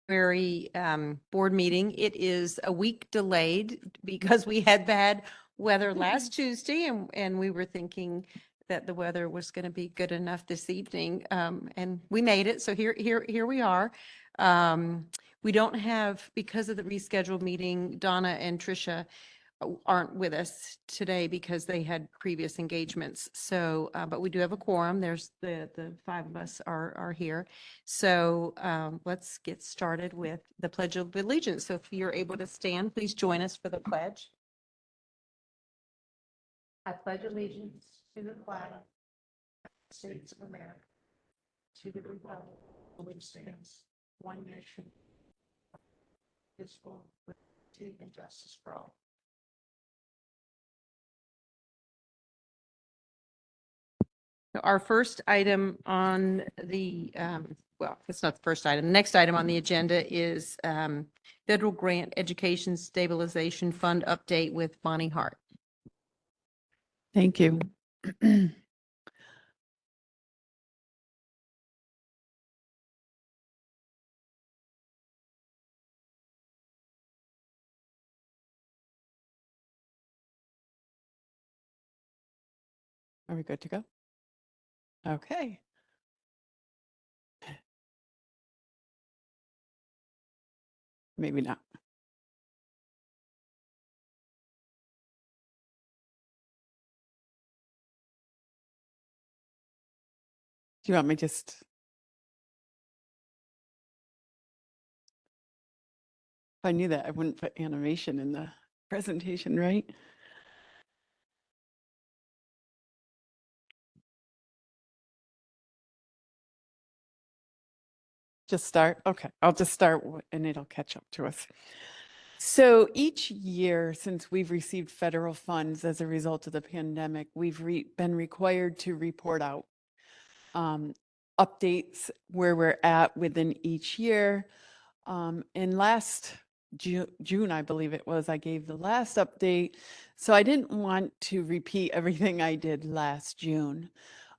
January board meeting. It is a week delayed because we had bad weather last Tuesday and we were thinking that the weather was going to be good enough this evening. And we made it. So here we are. We don't have, because of the rescheduled meeting, Donna and Tricia aren't with us today because they had previous engagements. So, but we do have a quorum. There's the five of us are here. So let's get started with the Pledge of Allegiance. So if you're able to stand, please join us for the pledge. I pledge allegiance to the flag of the States of America, to the republic for which stands one nation, peaceful, with liberty and justice for all. Our first item on the, well, it's not the first item. The next item on the agenda is Federal Grant Education Stabilization Fund update with Bonnie Hart. Thank you. Are we good to go? Okay. Maybe not. Do you want me just? If I knew that, I wouldn't put animation in the presentation, right? Just start? Okay, I'll just start and it'll catch up to us. So each year since we've received federal funds as a result of the pandemic, we've been required to report out updates where we're at within each year. And last June, I believe it was, I gave the last update. So I didn't want to repeat everything I did last June.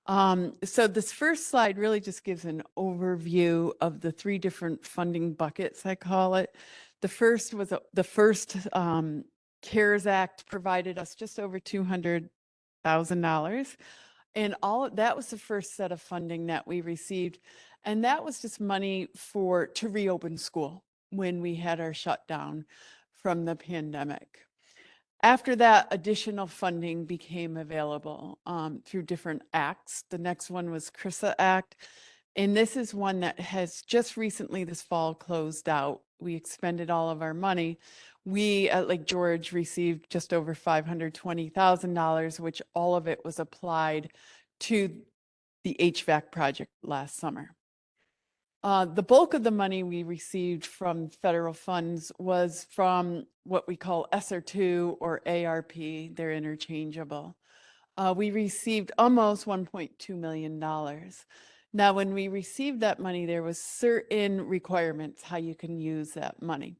So this first slide really just gives an overview of the three different funding buckets, I call it. The first was the first CARES Act provided us just over $200,000. And that was the first set of funding that we received. And that was just money to reopen school when we had our shutdown from the pandemic. After that, additional funding became available through different acts. The next one was CRRSA Act. And this is one that has just recently this fall closed out. We expended all of our money. We at Lake George received just over $520,000, which all of it was applied to the HVAC project last summer. The bulk of the money we received from federal funds was from what we call ESSER II or ARP. They're interchangeable. We received almost $1.2 million. Now, when we received that money, there was certain requirements how you can use that money.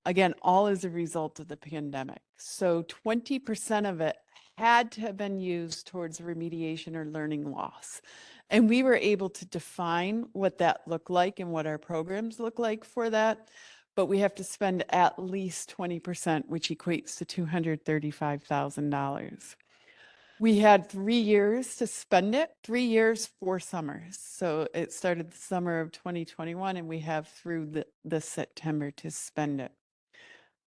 Again, all as a result of the pandemic. So 20% of it had to have been used towards remediation or learning loss. And we were able to define what that looked like and what our programs look like for that. But we have to spend at least 20%, which equates to $235,000. We had 3 years to spend it, 3 years, 4 summers. So it started the summer of 2021 and we have through the September to spend it.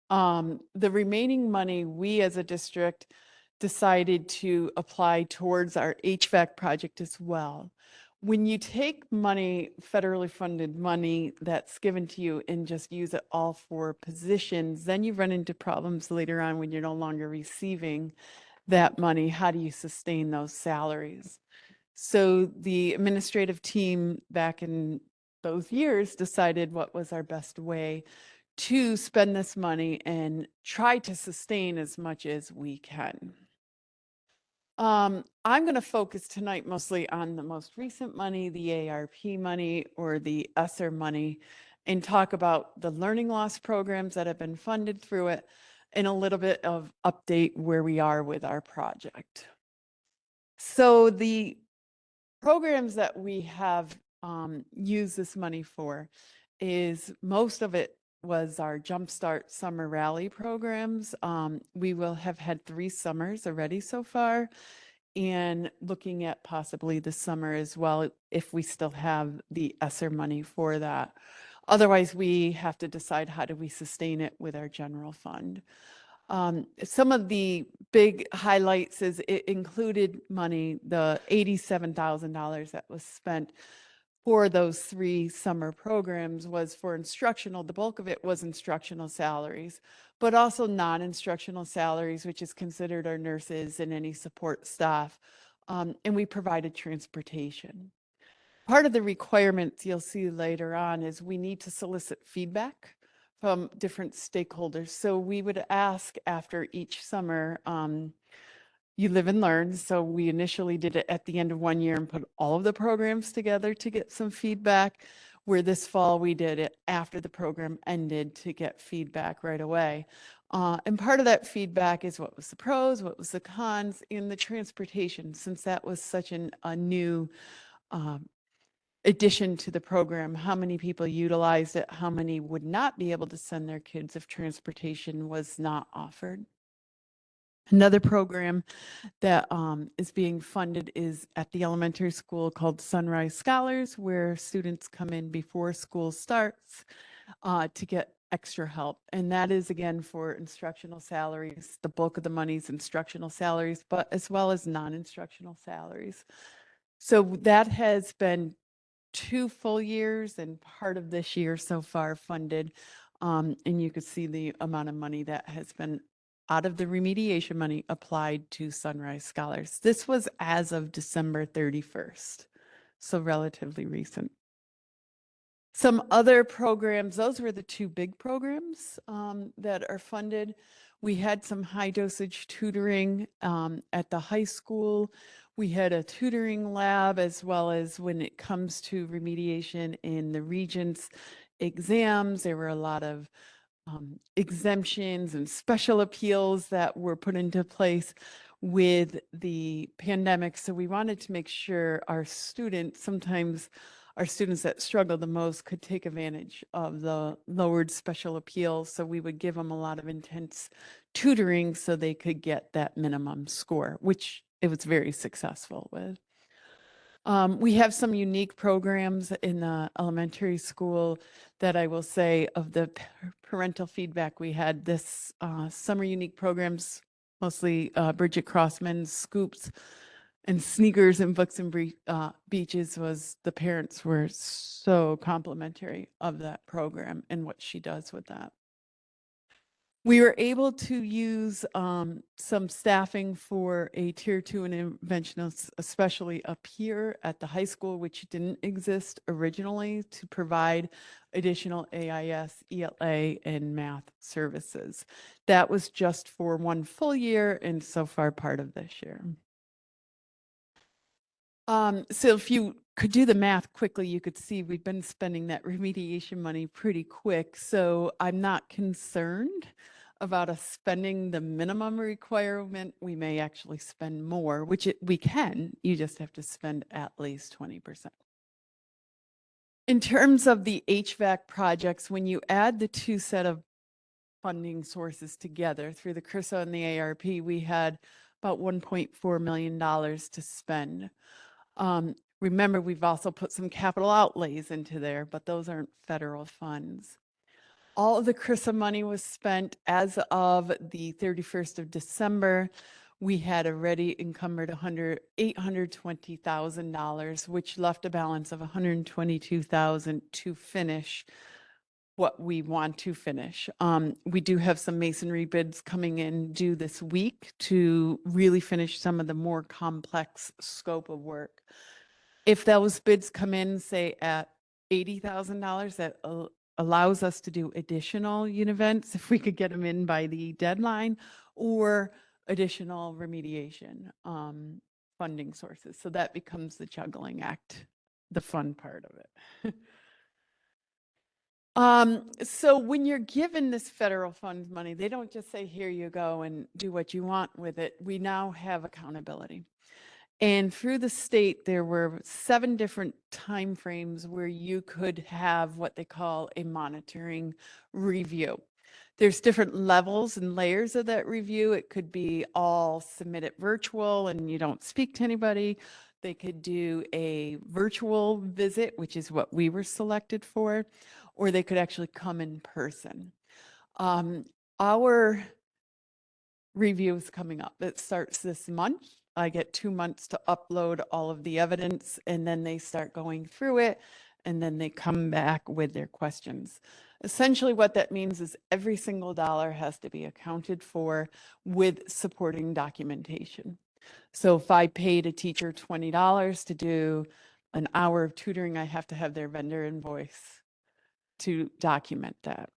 The remaining money, we as a district decided to apply towards our HVAC project as well. When you take money, federally funded money that's given to you and just use it all for positions, then you run into problems later on when you're no longer receiving that money. How do you sustain those salaries? So the administrative team back in those years decided what was our best way to spend this money and try to sustain as much as we can. I'm going to focus tonight mostly on the most recent money, the ARP money or the ESSER money, and talk about the learning loss programs that have been funded through it and a little bit of update where we are with our project. So the programs that we have used this money for is most of it was our Jumpstart Summer Rally programs. We will have had 3 summers already so far, and looking at possibly this summer as well, if we still have the ESSER money for that. Otherwise, we have to decide how do we sustain it with our general fund. Some of the big highlights is it included money, the $87,000 that was spent for those 3 summer programs was for instructional. The bulk of it was instructional salaries, but also non-instructional salaries, which is considered our nurses and any support staff. And we provided transportation. Part of the requirements you'll see later on is we need to solicit feedback from different stakeholders. So we would ask after each summer, you live and learn. So we initially did it at the end of one year and put all of the programs together to get some feedback, where this fall we did it after the program ended to get feedback right away. And part of that feedback is what was the pros, what was the cons, in the transportation, since that was such a new addition to the program. How many people utilized it? How many would not be able to send their kids if transportation was not offered? Another program that is being funded is at the elementary school called Sunrise Scholars, where students come in before school starts to get extra help. And that is, again, for instructional salaries. The bulk of the money is instructional salaries, but as well as non-instructional salaries. So that has been 2 full years and part of this year so far funded. And you could see the amount of money that has been out of the remediation money applied to Sunrise Scholars. This was as of December 31st, so relatively recent. Some other programs, those were the 2 big programs that are funded. We had some high dosage tutoring at the high school. We had a tutoring lab, as well as when it comes to remediation in the Regents exams, there were a lot of exemptions and special appeals that were put into place with the pandemic. So we wanted to make sure our students, sometimes our students that struggle the most, could take advantage of the lowered special appeals. So we would give them a lot of intense tutoring so they could get that minimum score, which it was very successful with. We have some unique programs in the elementary school that I will say, of the parental feedback we had this summer, unique programs, mostly Bridget Crossman's Scoops and Sneakers and Books and Beaches, was the parents were so complimentary of that program and what she does with that. We were able to use some staffing for a tier 2 interventionist, especially up here at the high school, which didn't exist originally, to provide additional AIS, ELA, and math services. That was just for 1 full year and so far part of this year. So if you could do the math quickly, you could see we've been spending that remediation money pretty quick. So I'm not concerned about us spending the minimum requirement. We may actually spend more, which we can. You just have to spend at least 20%. In terms of the HVAC projects, when you add the 2 set of funding sources together through the CRRSA and the ARP, we had about $1.4 million to spend. Remember, we've also put some capital outlays into there, but those aren't federal funds. All of the CRRSA money was spent as of the 31st of December. We had already encumbered $820,000, which left a balance of $122,000 to finish what we want to finish. We do have some masonry bids coming in due this week to really finish some of the more complex scope of work. If those bids come in, say at $80,000, that allows us to do additional events if we could get them in by the deadline, or additional remediation funding sources. So that becomes the juggling act, the fun part of it. So when you're given this federal funds money, they don't just say, here you go and do what you want with it. We now have accountability. And through the state, there were 7 different timeframes where you could have what they call a monitoring review. There's different levels and layers of that review. It could be all submitted virtual and you don't speak to anybody. They could do a virtual visit, which is what we were selected for, or they could actually come in person. Our review is coming up. It starts this month. I get 2 months to upload all of the evidence, and then they start going through it, and then they come back with their questions. Essentially, what that means is every single dollar has to be accounted for with supporting documentation. So if I paid a teacher $20 to do an hour of tutoring, I have to have their vendor invoice to document that.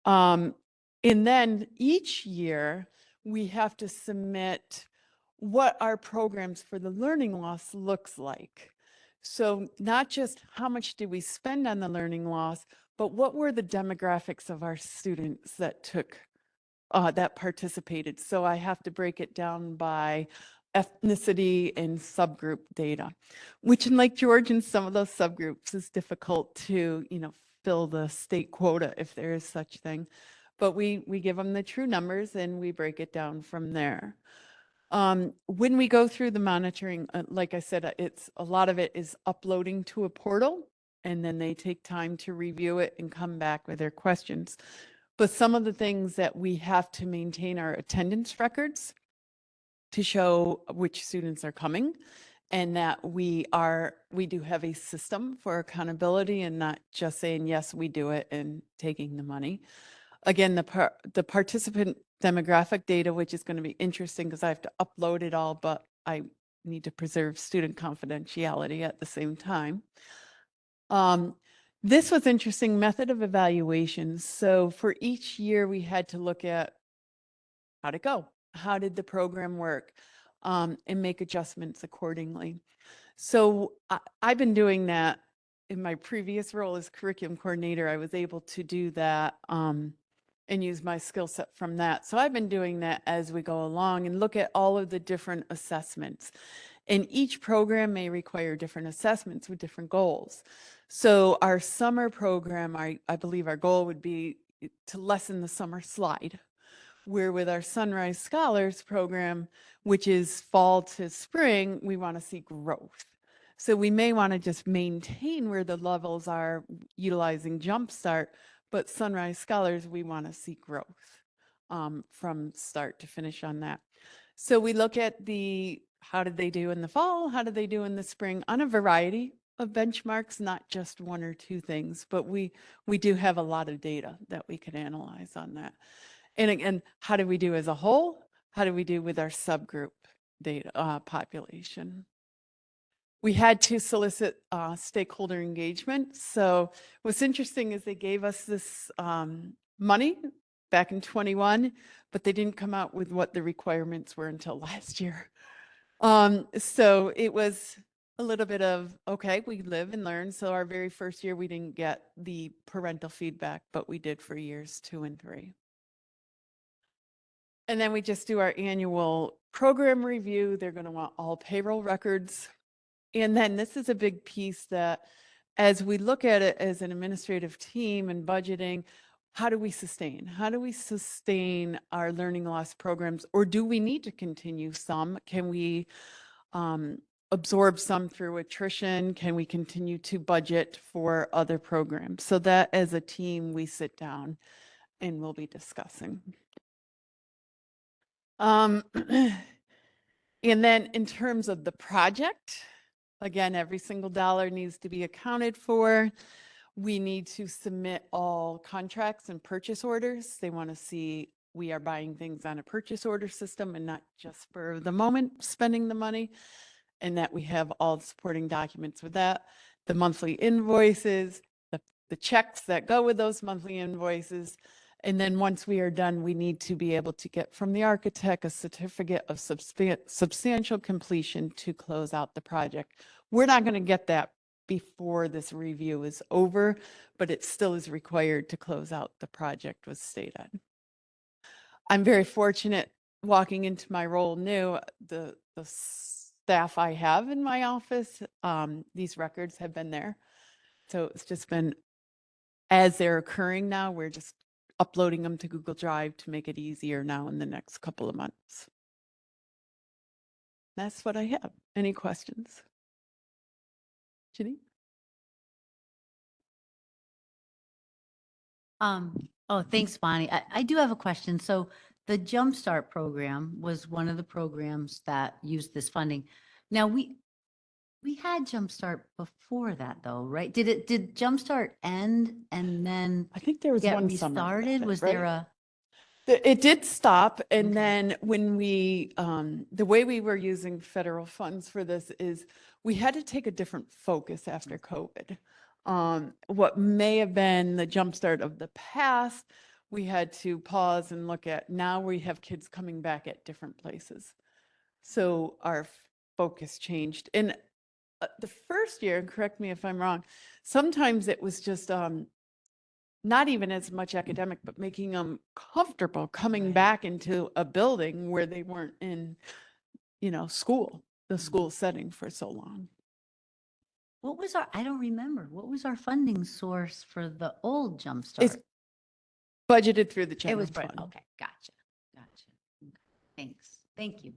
And then each year, we have to submit what our programs for the learning loss looks like. So not just how much did we spend on the learning loss, but what were the demographics of our students that took, that participated. So I have to break it down by ethnicity and subgroup data, which in Lake George and some of those subgroups is difficult to, fill the state quota if there is such thing. But we give them the true numbers and we break it down from there. When we go through the monitoring, like I said, it's a lot of it is uploading to a portal, and then they take time to review it and come back with their questions. But some of the things that we have to maintain are attendance records to show which students are coming, and that we do have a system for accountability and not just saying, yes, we do it and taking the money. Again, the participant demographic data, which is going to be interesting because I have to upload it all, but I need to preserve student confidentiality at the same time. This was interesting method of evaluation. So for each year, we had to look at how'd it go? How did the program work? And make adjustments accordingly. So I've been doing that in my previous role as curriculum coordinator. I was able to do that and use my skill set from that. So I've been doing that as we go along and look at all of the different assessments. And each program may require different assessments with different goals. So our summer program, I believe our goal would be to lessen the summer slide, where with our Sunrise Scholars program, which is fall to spring, we want to see growth. So we may want to just maintain where the levels are utilizing Jumpstart, but Sunrise Scholars, we want to see growth from start to finish on that. So we look at how did they do in the fall? How did they do in the spring on a variety of benchmarks, not just 1 or 2 things, but we do have a lot of data that we can analyze on that. And again, how do we do as a whole? How do we do with our subgroup data population? We had to solicit stakeholder engagement. So what's interesting is they gave us this money back in 21, but they didn't come out with what the requirements were until last year. So it was a little bit of, okay, we live and learn. So our very first year, we didn't get the parental feedback, but we did for years 2 and 3. And then we just do our annual program review. They're going to want all payroll records. And then this is a big piece that as we look at it as an administrative team and budgeting, how do we sustain? How do we sustain our learning loss programs? Or do we need to continue some? Can we absorb some through attrition? Can we continue to budget for other programs? So that as a team, we sit down and we'll be discussing. And then in terms of the project, again, every single dollar needs to be accounted for. We need to submit all contracts and purchase orders. They want to see we are buying things on a purchase order system and not just for the moment spending the money, and that we have all the supporting documents with that. The monthly invoices, the checks that go with those monthly invoices. And then once we are done, we need to be able to get from the architect a certificate of substantial completion to close out the project. We're not going to get that before this review is over, but it still is required to close out the project with state ed. I'm very fortunate walking into my role new. The staff I have in my office, these records have been there. So it's just been, as they're occurring now, we're just uploading them to Google Drive to make it easier now in the next couple of months. That's what I have. Any questions? Ginny? Oh, thanks, Bonnie. I do have a question. So the Jumpstart program was one of the programs that used this funding. Now, we had Jumpstart before that though, right? Did Jumpstart end and then I think there was get one summer. with restarted? it, Was right? there a? It did stop, and Okay. then when we, the way we were using federal funds for this is we had to take a different focus after COVID. What may have been the jumpstart of the past, we had to pause and look at, now we have kids coming back at different places. So our focus changed. And the first year, and correct me if I'm wrong, sometimes it was just, not even as much academic, but making them comfortable coming Right. back into a building where they weren't in, school, the school setting for so long. What was I don't remember. What was our funding source for the old Jumpstart? It's budgeted through the It general was, fund. okay, gotcha. Okay, thanks. Thank you.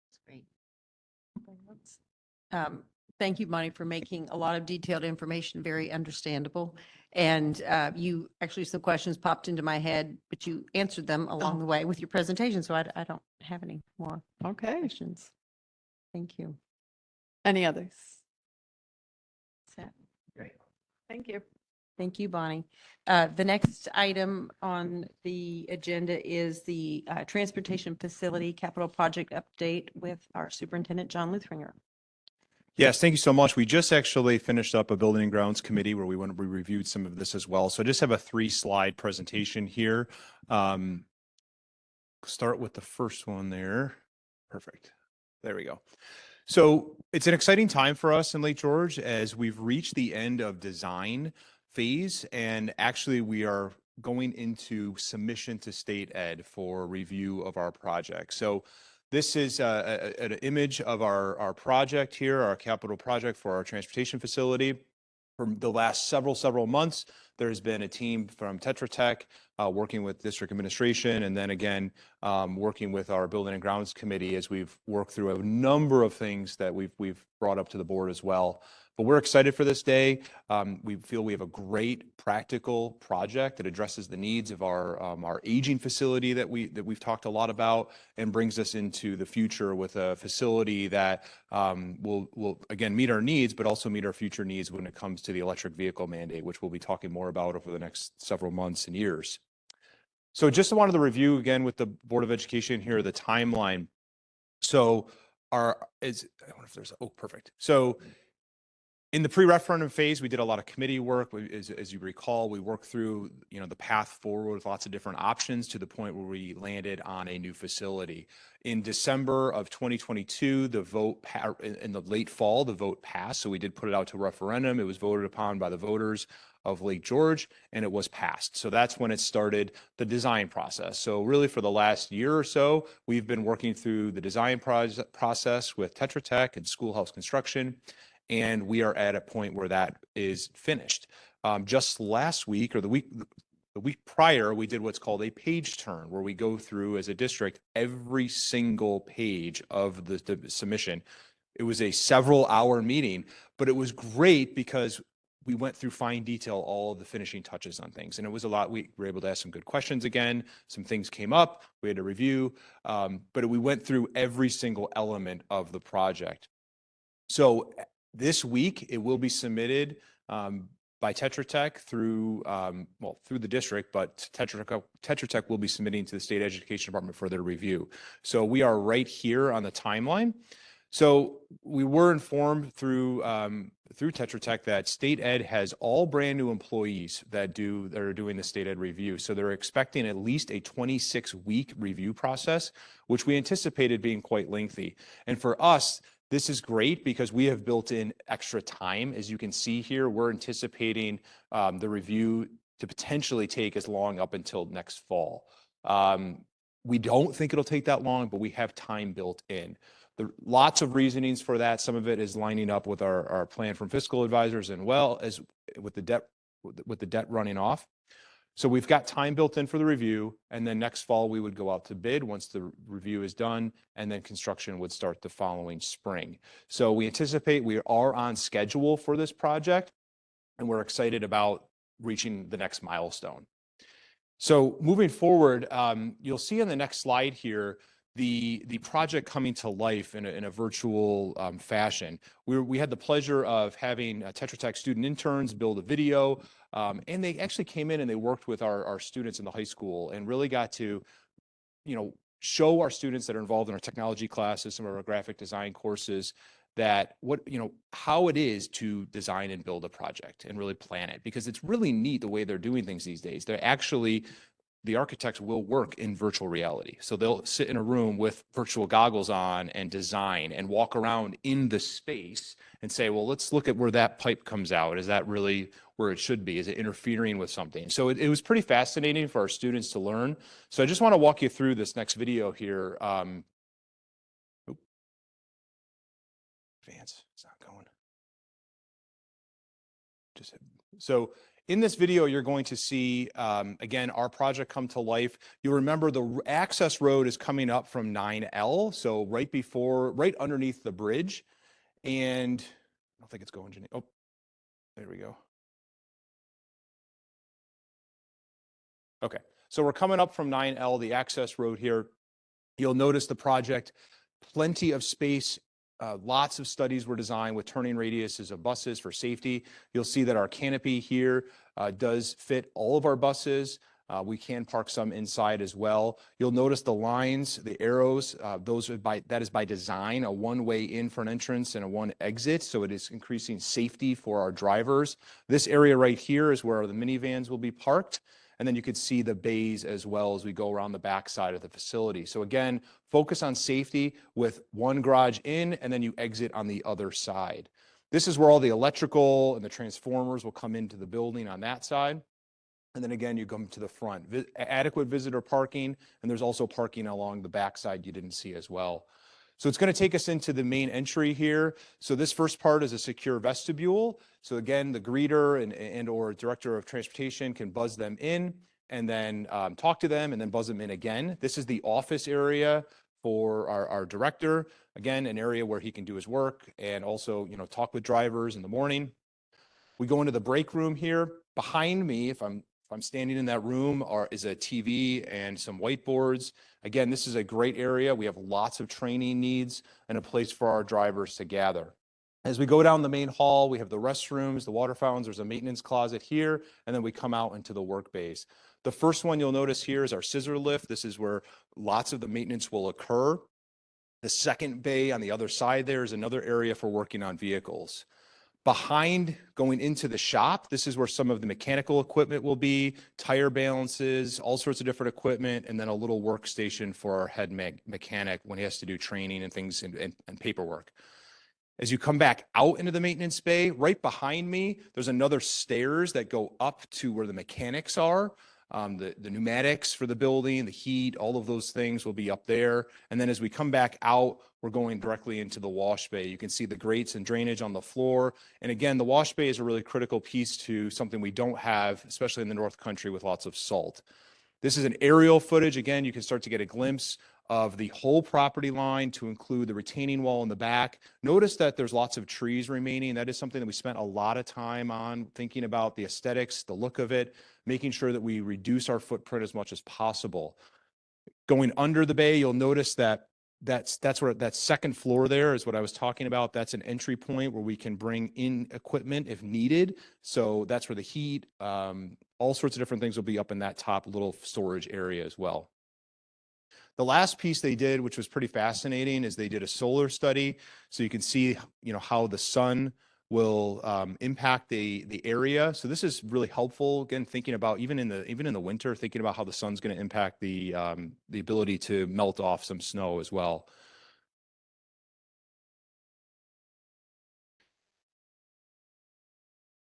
That's great. Thank you, Bonnie, for making a lot of detailed information very understandable. And you, actually, some questions popped into my head, but you answered them along the way with your presentation. So I don't have any more Okay. questions. Thank you. Any others? Great. Thank you. Thank you, Bonnie. The next item on the agenda is the Transportation Facility Capital Project Update with our Superintendent, John Luthringer. Yes, thank you so much. We just actually finished up a Building and Grounds Committee where we reviewed some of this as well. So I just have a 3-slide presentation here. Start with the first one there. Perfect. There we go. So it's an exciting time for us in Lake George as we've reached the end of design phase, and actually we are going into submission to state ed for review of our project. So this is an image of our project here, our capital project for our transportation facility. For the last several months, there's been a team from Tetra Tech working with district administration, and then again, working with our Building and Grounds Committee as we've worked through a number of things that we've brought up to the board as well. But we're excited for this day. We feel we have a great practical project that addresses the needs of our aging facility that we've talked a lot about, and brings us into the future with a facility that will again meet our needs, but also meet our future needs when it comes to the electric vehicle mandate, which we'll be talking more about over the next several months and years. So just wanted to review again with the Board of Education here the timeline. So I wonder if there's perfect. So in the pre-referendum phase, we did a lot of committee work. As you recall, we worked through, the path forward with lots of different options to the point where we landed on a new facility. In December of 2022, the vote in the late fall, the vote passed. So we did put it out to referendum. It was voted upon by the voters of Lake George, and it was passed. So that's when it started the design process. So really for the last year or so, we've been working through the design process with Tetra Tech and Schoolhouse Construction. And we are at a point where that is finished. Just last week or the week prior, we did what's called a page turn, where we go through as a district every single page of the submission. It was a several-hour meeting, but it was great because we went through fine detail, all of the finishing touches on things. And it was a lot. We were able to ask some good questions again. Some things came up. We had to review, but we went through every single element of the project. So this week, it will be submitted by Tetra Tech through the district, but Tetra Tech will be submitting to the State Education Department for their review. So we are right here on the timeline. So we were informed through Tetra Tech that State Ed has all brand new employees that are doing the State Ed review. So they're expecting at least a 26-week review process, which we anticipated being quite lengthy. And for us, this is great because we have built in extra time. As you can see here, we're anticipating the review to potentially take as long up until next fall. We don't think it'll take that long, but we have time built in. Lots of reasonings for that. Some of it is lining up with our plan from fiscal advisors and well as with the debt running off. So we've got time built in for the review, and then next fall we would go out to bid once the review is done, and then construction would start the following spring. So we anticipate we are on schedule for this project, and we're excited about reaching the next milestone. So moving forward, you'll see on the next slide here the project coming to life in a virtual fashion. We had the pleasure of having Tetra Tech student interns build a video, and they actually came in and they worked with our students in the high school and really got to, show our students that are involved in our technology classes, some of our graphic design courses, that how it is to design and build a project and really plan it, because it's really neat the way they're doing things these days. The architects will work in virtual reality. So they'll sit in a room with virtual goggles on and design and walk around in the space and say, well, let's look at where that pipe comes out. Is that really where it should be? Is it interfering with something? So it was pretty fascinating for our students to learn. So I just want to walk you through this next video here. Advance, it's not going. So in this video, you're going to see, again, our project come to life. You'll remember the access road is coming up from 9L, so right underneath the bridge. And I don't think it's going, Janine. Oh, there we go. Okay, so we're coming up from 9L, the access road here. You'll notice the project, plenty of space. Lots of studies were designed with turning radiuses of buses for safety. You'll see that our canopy here does fit all of our buses. We can park some inside as well. You'll notice the lines, the arrows, that is by design, a one-way in for an entrance and a one exit. So it is increasing safety for our drivers. This area right here is where the minivans will be parked. And then you could see the bays as well as we go around the back side of the facility. So again, focus on safety with one garage in, and then you exit on the other side. This is where all the electrical and the transformers will come into the building on that side. And then again, you come to the front. Adequate visitor parking, and there's also parking along the back side you didn't see as well. So it's going to take us into the main entry here. So this first part is a secure vestibule. So again, the greeter and or director of transportation can buzz them in and then talk to them and then buzz them in again. This is the office area for our director. Again, an area where he can do his work and also, talk with drivers in the morning. We go into the break room here. Behind me, if I'm standing in that room, is a TV and some whiteboards. Again, this is a great area. We have lots of training needs and a place for our drivers to gather. As we go down the main hall, we have the restrooms, the water fountains, there's a maintenance closet here, and then we come out into the work bays. The first one you'll notice here is our scissor lift. This is where lots of the maintenance will occur. The second bay on the other side there is another area for working on vehicles. Behind going into the shop, this is where some of the mechanical equipment will be, tire balances, all sorts of different equipment, and then a little workstation for our head mechanic when he has to do training and things and paperwork. As you come back out into the maintenance bay, right behind me, there's another stairs that go up to where the mechanics are. The pneumatics for the building, the heat, all of those things will be up there. And then as we come back out, we're going directly into the wash bay. You can see the grates and drainage on the floor. And again, the wash bay is a really critical piece to something we don't have, especially in the North Country with lots of salt. This is an aerial footage. Again, you can start to get a glimpse of the whole property line to include the retaining wall in the back. Notice that there's lots of trees remaining. That is something that we spent a lot of time on, thinking about the aesthetics, the look of it, making sure that we reduce our footprint as much as possible. Going under the bay, you'll notice that that's where that second floor there is what I was talking about. That's an entry point where we can bring in equipment if needed. So that's where the heat, all sorts of different things will be up in that top little storage area as well. The last piece they did, which was pretty fascinating, is they did a solar study. So you can see, how the sun will impact the area. So this is really helpful. Again, thinking about even in the winter, thinking about how the sun's going to impact the ability to melt off some snow as well.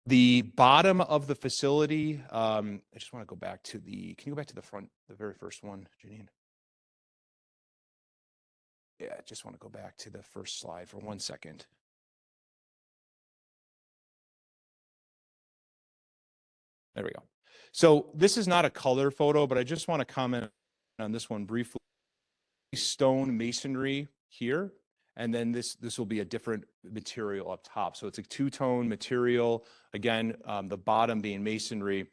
The bottom of the facility, I just want to go back to can you go back to the front, the very first one, Janine? Yeah, I just want to go back to the first slide for 1 second. There we go. So this is not a color photo, but I just want to comment on this one briefly. Stone masonry here, and then this will be a different material up top. So it's a two-tone material. Again, the bottom being masonry.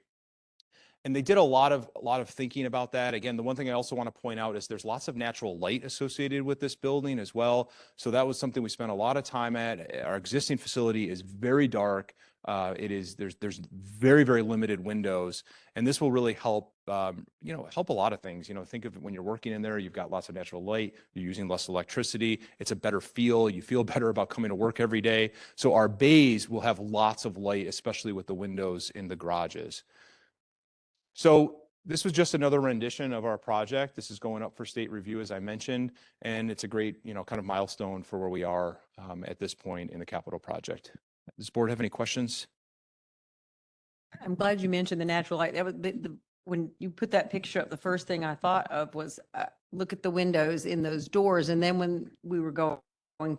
And they did a lot of thinking about that. Again, the one thing I also want to point out is there's lots of natural light associated with this building as well. So that was something we spent a lot of time at. Our existing facility is very dark. There's very, very limited windows, and this will really help, help a lot of things. Think of it when you're working in there, you've got lots of natural light, you're using less electricity. It's a better feel. You feel better about coming to work every day. So our bays will have lots of light, especially with the windows in the garages. So this was just another rendition of our project. This is going up for state review, as I mentioned, and it's a great, kind of milestone for where we are at this point in the capital project. Does the board have any questions? I'm glad you mentioned the natural light. That was when you put that picture up, the first thing I thought of was look at the windows in those doors. And then when we were going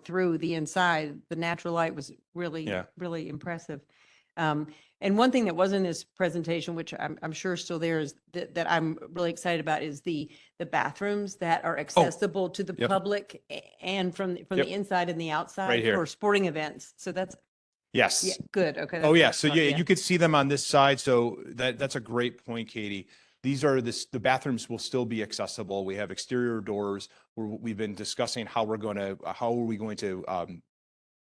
through the inside, the natural light was really, really impressive. And one thing that was in this presentation, which I'm sure still there, is that I'm really excited about, is the bathrooms that are accessible to the public and from the inside and the outside for sporting events. So that's yes. Good. Okay. Oh yeah. So you could see them on this side. So that's a great point, Katie. These are the bathrooms will still be accessible. We have exterior doors. We've been discussing how are we going to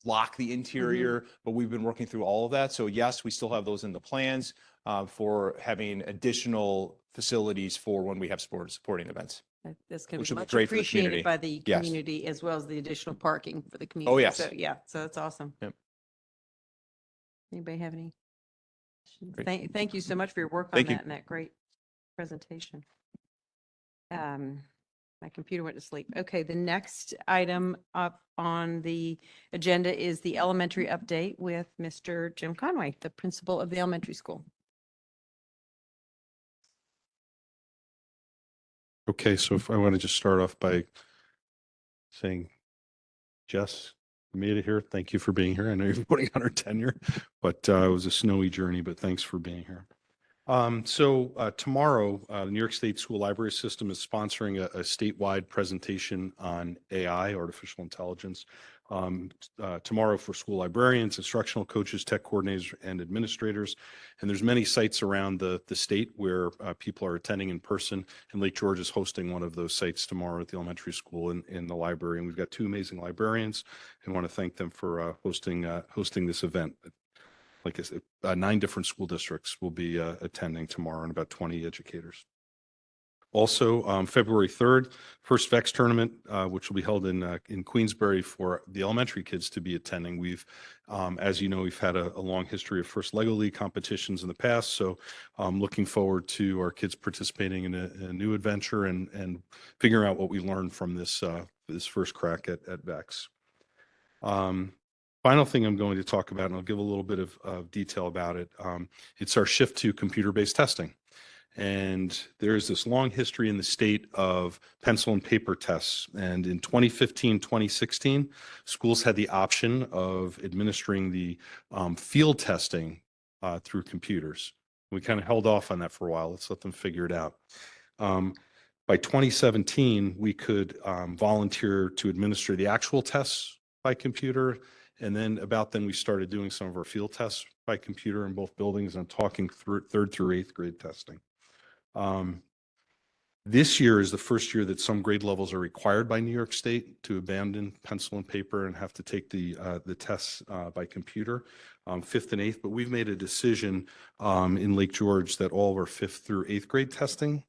lock the interior, but we've been working through all of that. So yes, we still have those in the plans for having additional facilities for when we have sporting events. That's going Which to will be be much great for the appreciated community. by the Yes. community, as well as the additional parking for the community. Oh, yes. So so that's awesome. Yep. Anybody have any questions? Great. Thank you so much for your work on Thank you. that and that great presentation. My computer went to sleep. Okay, the next item up on the agenda is the elementary update with Mr. Jim Conway, the principal of the elementary school. Okay, so if I want to just start off by saying, Jess, you made it here. Thank you for being here. I know you're putting on our tenure, but it was a snowy journey, but thanks for being here. Tomorrow, the New York State School Library System is sponsoring a statewide presentation on AI, artificial intelligence, tomorrow for school librarians, instructional coaches, tech coordinators, and administrators. And there's many sites around the state where people are attending in person, and Lake George is hosting one of those sites tomorrow at the elementary school in the library. And we've got two amazing librarians and want to thank them for hosting this event. Like I said, 9 different school districts will be attending tomorrow, and about 20 educators. Also, February 3rd, first VEX tournament, which will be held in Queensbury for the elementary kids to be attending. We've, as you know, we've had a long history of first Lego League competitions in the past. So looking forward to our kids participating in a new adventure and figuring out what we learned from this first crack at VEX. Final thing I'm going to talk about, and I'll give a little bit of detail about it. It's our shift to computer-based testing. And there's this long history in the state of pencil and paper tests. And in 2015, 2016, schools had the option of administering the field testing through computers. We kind of held off on that for a while. Let's let them figure it out. By 2017, we could volunteer to administer the actual tests by computer. And then about then we started doing some of our field tests by computer in both buildings. I'm talking through 3rd through 8th grade testing. This year is the first year that some grade levels are required by New York State to abandon pencil and paper and have to take the tests by computer, 5th and 8th. But we've made a decision in Lake George that all of our 5th through 8th grade testing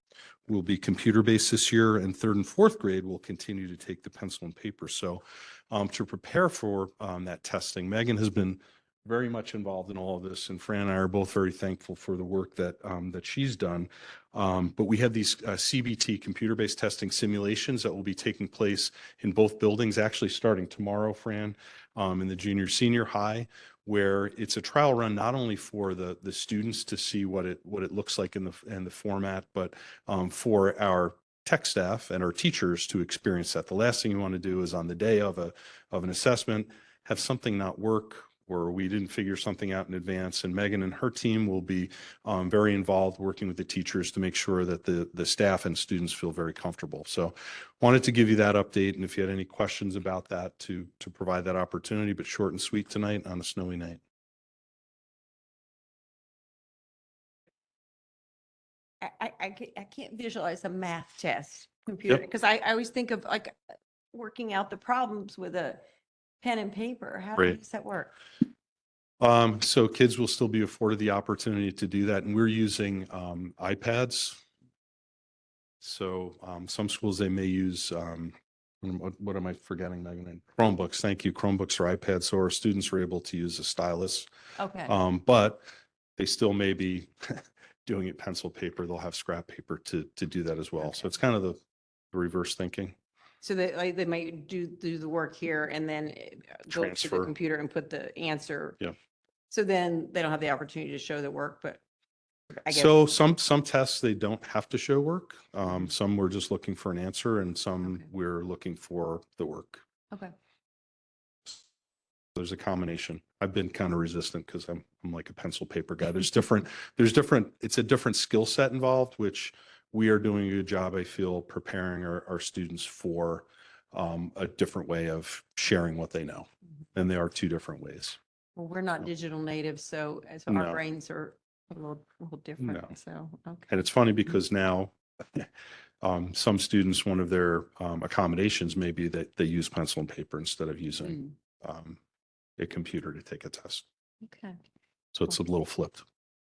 will be computer-based this year, and 3rd and 4th grade will continue to take the pencil and paper. So to prepare for that testing, Megan has been very much involved in all of this, and Fran and I are both very thankful for the work that she's done. But we have these CBT, computer-based testing simulations, that will be taking place in both buildings, actually starting tomorrow, Fran, in the junior senior high, where it's a trial run not only for the students to see what it looks like in the format, but for our tech staff and our teachers to experience that. The last thing you want to do is on the day of an assessment, have something not work or we didn't figure something out in advance. And Megan and her team will be very involved working with the teachers to make sure that the staff and students feel very comfortable. So wanted to give you that update. And if you had any questions about that, to provide that opportunity, but short and sweet tonight on a snowy night. I can't visualize a math test computer because I always think of like working out the problems with a pen and paper. How Right. does that work? So kids will still be afforded the opportunity to do that. And we're using iPads. So some schools, they may use, what am I forgetting, Megan? Chromebooks. Thank you. Chromebooks or iPads. So our students are able to use a stylus. Okay. But they still may be doing it pencil paper. They'll have scrap paper to do that as well. Okay. So it's kind of the reverse thinking. So they might do the work here and then go to the Transfer. computer and put the answer. Yeah. So then they don't have the opportunity to show the work, but I guess. So some tests, they don't have to show work. Some we're just looking for an answer and some Okay. we're looking for the work. Okay. There's a combination. I've been kind of resistant because I'm like a pencil paper guy. It's a different skill set involved, which we are doing a good job, I feel, preparing our students for a different way of sharing what they know. And they are two different ways. Well, we're not digital natives, so our No. brains are a little different. No. So, okay. And it's funny because now some students, one of their accommodations may be that they use pencil and paper instead of using a computer to take a test. Okay. So it's a little flipped.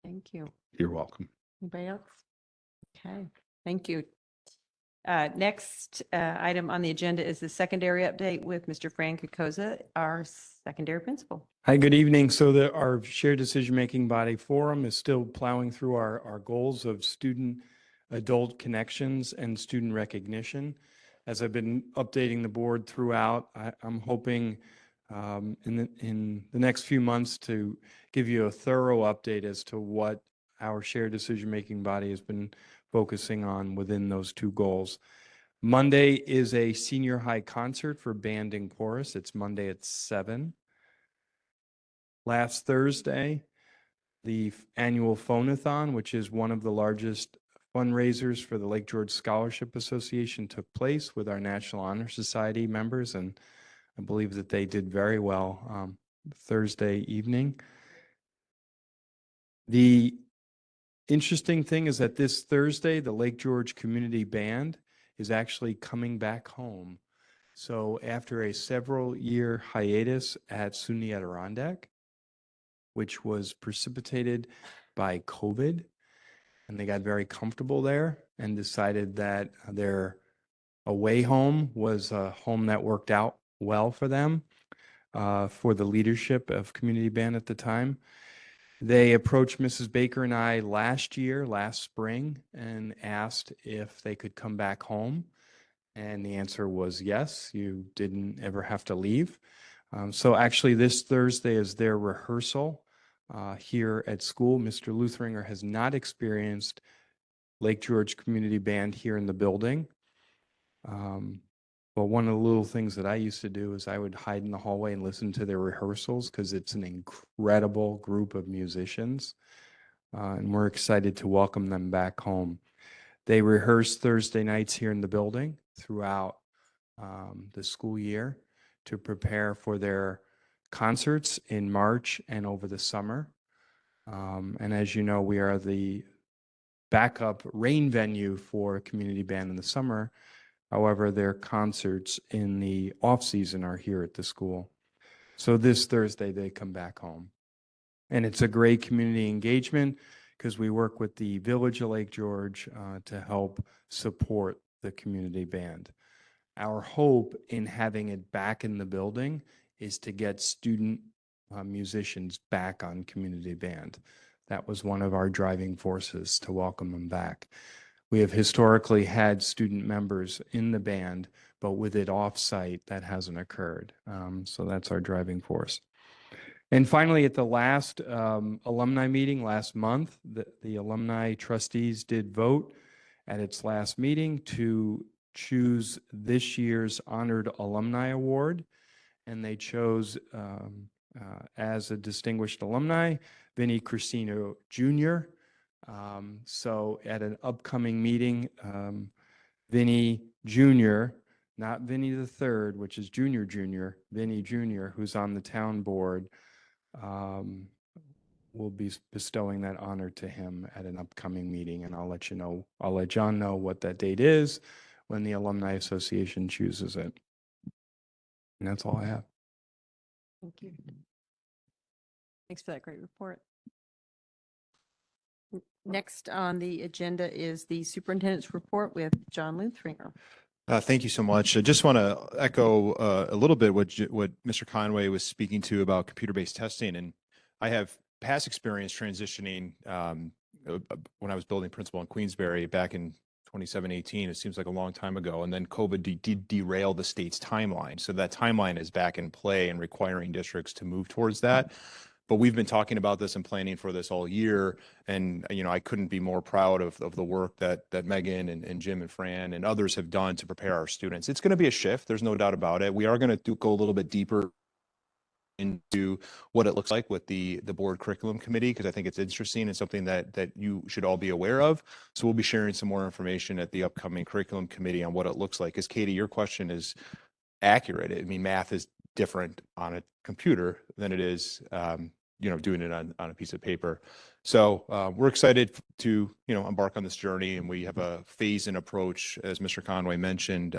Thank you. You're welcome. Anybody else? Okay, thank you. Next item on the agenda is the secondary update with Mr. Fran Kokoza, our secondary principal. Hi, good evening. So our shared decision-making body forum is still plowing through our goals of student-adult connections and student recognition. As I've been updating the board throughout, I'm hoping in the next few months to give you a thorough update as to what our shared decision-making body has been focusing on within those two goals. Monday is a senior high concert for band and chorus. It's Monday at 7. Last Thursday, the annual Phonathon, which is one of the largest fundraisers for the Lake George Scholarship Association, took place with our National Honor Society members, and I believe that they did very well Thursday evening. The interesting thing is that this Thursday, the Lake George Community Band is actually coming back home. So after a several-year hiatus at SUNY Adirondack, which was precipitated by COVID, and they got very comfortable there and decided that their away home was a home that worked out well for them, for the leadership of Community Band at the time. They approached Mrs. Baker and I last spring, and asked if they could come back home. And the answer was yes, you didn't ever have to leave. So actually this Thursday is their rehearsal here at school. Mr. Lutheringer has not experienced Lake George Community Band here in the building. But one of the little things that I used to do is I would hide in the hallway and listen to their rehearsals because it's an incredible group of musicians. And we're excited to welcome them back home. They rehearse Thursday nights here in the building throughout the school year to prepare for their concerts in March and over the summer. And as you know, we are the backup rain venue for Community Band in the summer. However, their concerts in the off-season are here at the school. So this Thursday, they come back home. And it's a great community engagement because we work with the Village of Lake George to help support the Community Band. Our hope in having it back in the building is to get student musicians back on Community Band. That was one of our driving forces to welcome them back. We have historically had student members in the band, but with it off-site, that hasn't occurred. So that's our driving force. And finally, at the last alumni meeting last month, the alumni trustees did vote at its last meeting to choose this year's Honored Alumni Award. And they chose as a distinguished alumni, Vinnie Cristino Jr. So at an upcoming meeting, Vinnie Jr., not Vinnie the Third, which is Junior Junior, Vinnie Jr., who's on the town board, will be bestowing that honor to him at an upcoming meeting. And I'll let John know what that date is when the Alumni Association chooses it. And that's all I have. Thank you. Thanks for that great report. Next on the agenda is the superintendent's report with John Luthringer. Thank you so much. I just want to echo a little bit what Mr. Conway was speaking to about computer-based testing. And I have past experience transitioning when I was building principal in Queensbury back in 2018. It seems like a long time ago. And then COVID did derail the state's timeline. So that timeline is back in play and requiring districts to move towards that. But we've been talking about this and planning for this all year. And, I couldn't be more proud of the work that Megan and Jim and Fran and others have done to prepare our students. It's going to be a shift. There's no doubt about it. We are going to go a little bit deeper into what it looks like with the board curriculum committee, because I think it's interesting and something that you should all be aware of. So we'll be sharing some more information at the upcoming curriculum committee on what it looks like. Because Katie, your question is accurate. I mean, math is different on a computer than it is doing it on a piece of paper. So we're excited to, embark on this journey, and we have a phase-in approach, as Mr. Conway mentioned,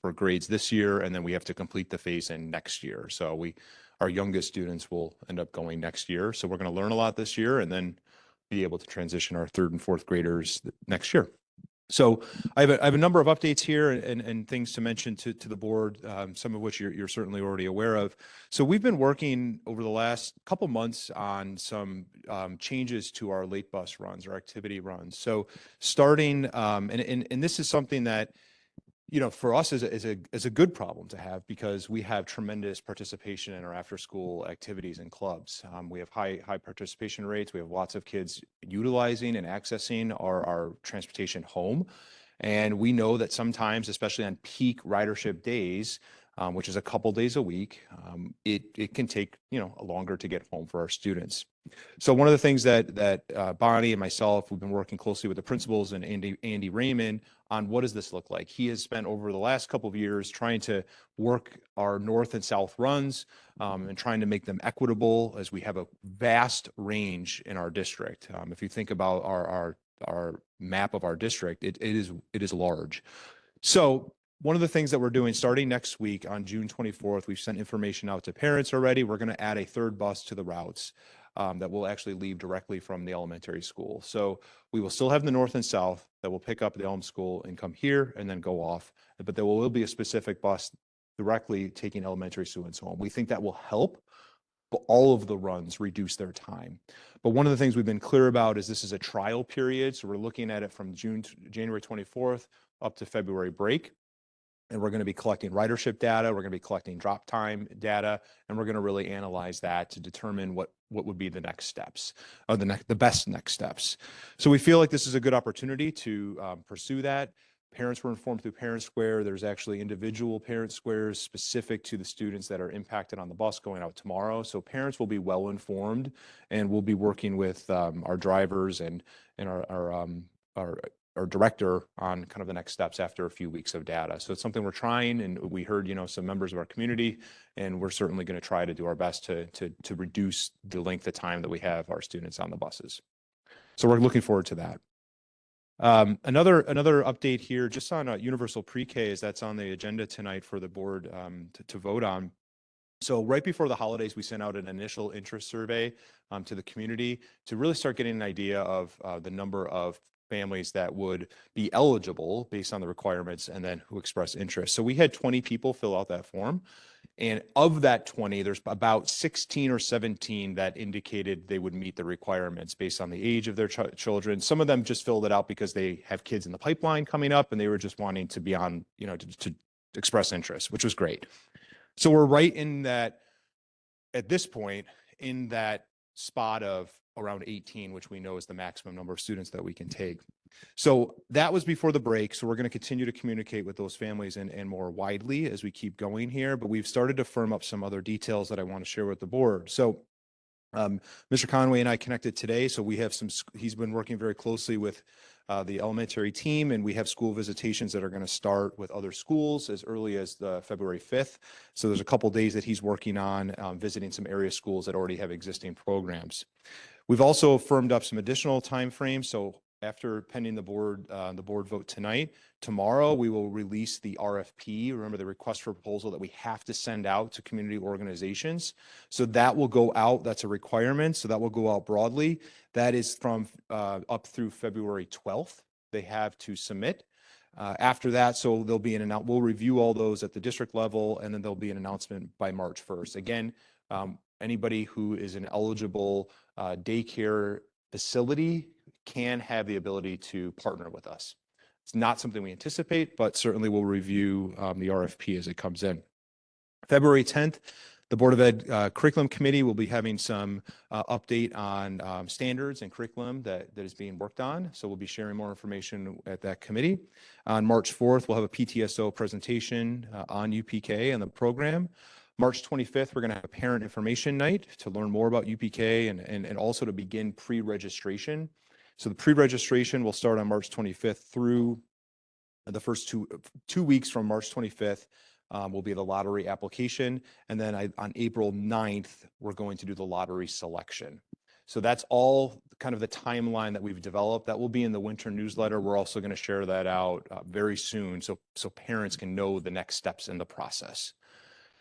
for grades this year, and then we have to complete the phase-in next year. So our youngest students will end up going next year. So we're going to learn a lot this year and then be able to transition our third and fourth graders next year. So I have a number of updates here and things to mention to the board, some of which you're certainly already aware of. So we've been working over the last couple months on some changes to our late bus runs, our activity runs. So starting, and this is something that, for us is a good problem to have, because we have tremendous participation in our after school activities and clubs. We have high participation rates. We have lots of kids utilizing and accessing our transportation home. And we know that sometimes, especially on peak ridership days, which is a couple days a week, it can take, longer to get home for our students. So one of the things that Bonnie and myself, we've been working closely with the principals and Andy Raymond on what does this look like. He has spent over the last couple of years trying to work our north and south runs and trying to make them equitable, as we have a vast range in our district. If you think about our map of our district, it is large. So one of the things that we're doing starting next week on June 24th, we've sent information out to parents already. We're going to add a third bus to the routes that will actually leave directly from the elementary school. So we will still have the north and south that will pick up the Elm School and come here and then go off. But there will be a specific bus directly taking elementary students home. We think that will help all of the runs reduce their time. But one of the things we've been clear about is this is a trial period. So we're looking at it from January 24th up to February break. And we're going to be collecting ridership data. We're going to be collecting drop time data, and we're going to really analyze that to determine what would be the next steps, or the best next steps. So we feel like this is a good opportunity to pursue that. Parents were informed through Parent Square. There's actually individual parent squares specific to the students that are impacted on the bus going out tomorrow. So parents will be well informed, and we'll be working with our drivers and our director on kind of the next steps after a few weeks of data. So it's something we're trying, and we heard, some members of our community, and we're certainly going to try to do our best to reduce the length of time that we have our students on the buses. So we're looking forward to that. Another update here, just on universal pre-K, is that's on the agenda tonight for the board to vote on. So right before the holidays, we sent out an initial interest survey to the community to really start getting an idea of the number of families that would be eligible based on the requirements, and then who expressed interest. So we had 20 people fill out that form. And of that 20, there's about 16 or 17 that indicated they would meet the requirements based on the age of their children. Some of them just filled it out because they have kids in the pipeline coming up, and they were just wanting to be on, to express interest, which was great. So we're right in that, at this point, in that spot of around 18, which we know is the maximum number of students that we can take. So that was before the break. So we're going to continue to communicate with those families and more widely as we keep going here. But we've started to firm up some other details that I want to share with the board. So Mr. Conway and I connected today. So we have he's been working very closely with the elementary team, and we have school visitations that are going to start with other schools as early as the February 5th. So there's a couple days that he's working on visiting some area schools that already have existing programs. We've also firmed up some additional timeframes. So after pending the board vote tonight, tomorrow we will release the RFP. Remember the request for proposal that we have to send out to community organizations. So that will go out. That's a requirement. So that will go out broadly. That is from up through February 12th. They have to submit. After that, so there'll be we'll review all those at the district level, and then there'll be an announcement by March 1st. Again, anybody who is an eligible daycare facility can have the ability to partner with us. It's not something we anticipate, but certainly we'll review the RFP as it comes in. February 10th, the Board of Ed Curriculum Committee will be having some update on standards and curriculum that is being worked on. So we'll be sharing more information at that committee. On March 4th, we'll have a PTSO presentation on UPK and the program. March 25th, we're going to have a parent information night to learn more about UPK and also to begin pre-registration. So the pre-registration will start on March 25th through the first two weeks from March 25th will be the lottery application. And then on April 9th, we're going to do the lottery selection. So that's all kind of the timeline that we've developed. That will be in the winter newsletter. We're also going to share that out very soon so parents can know the next steps in the process.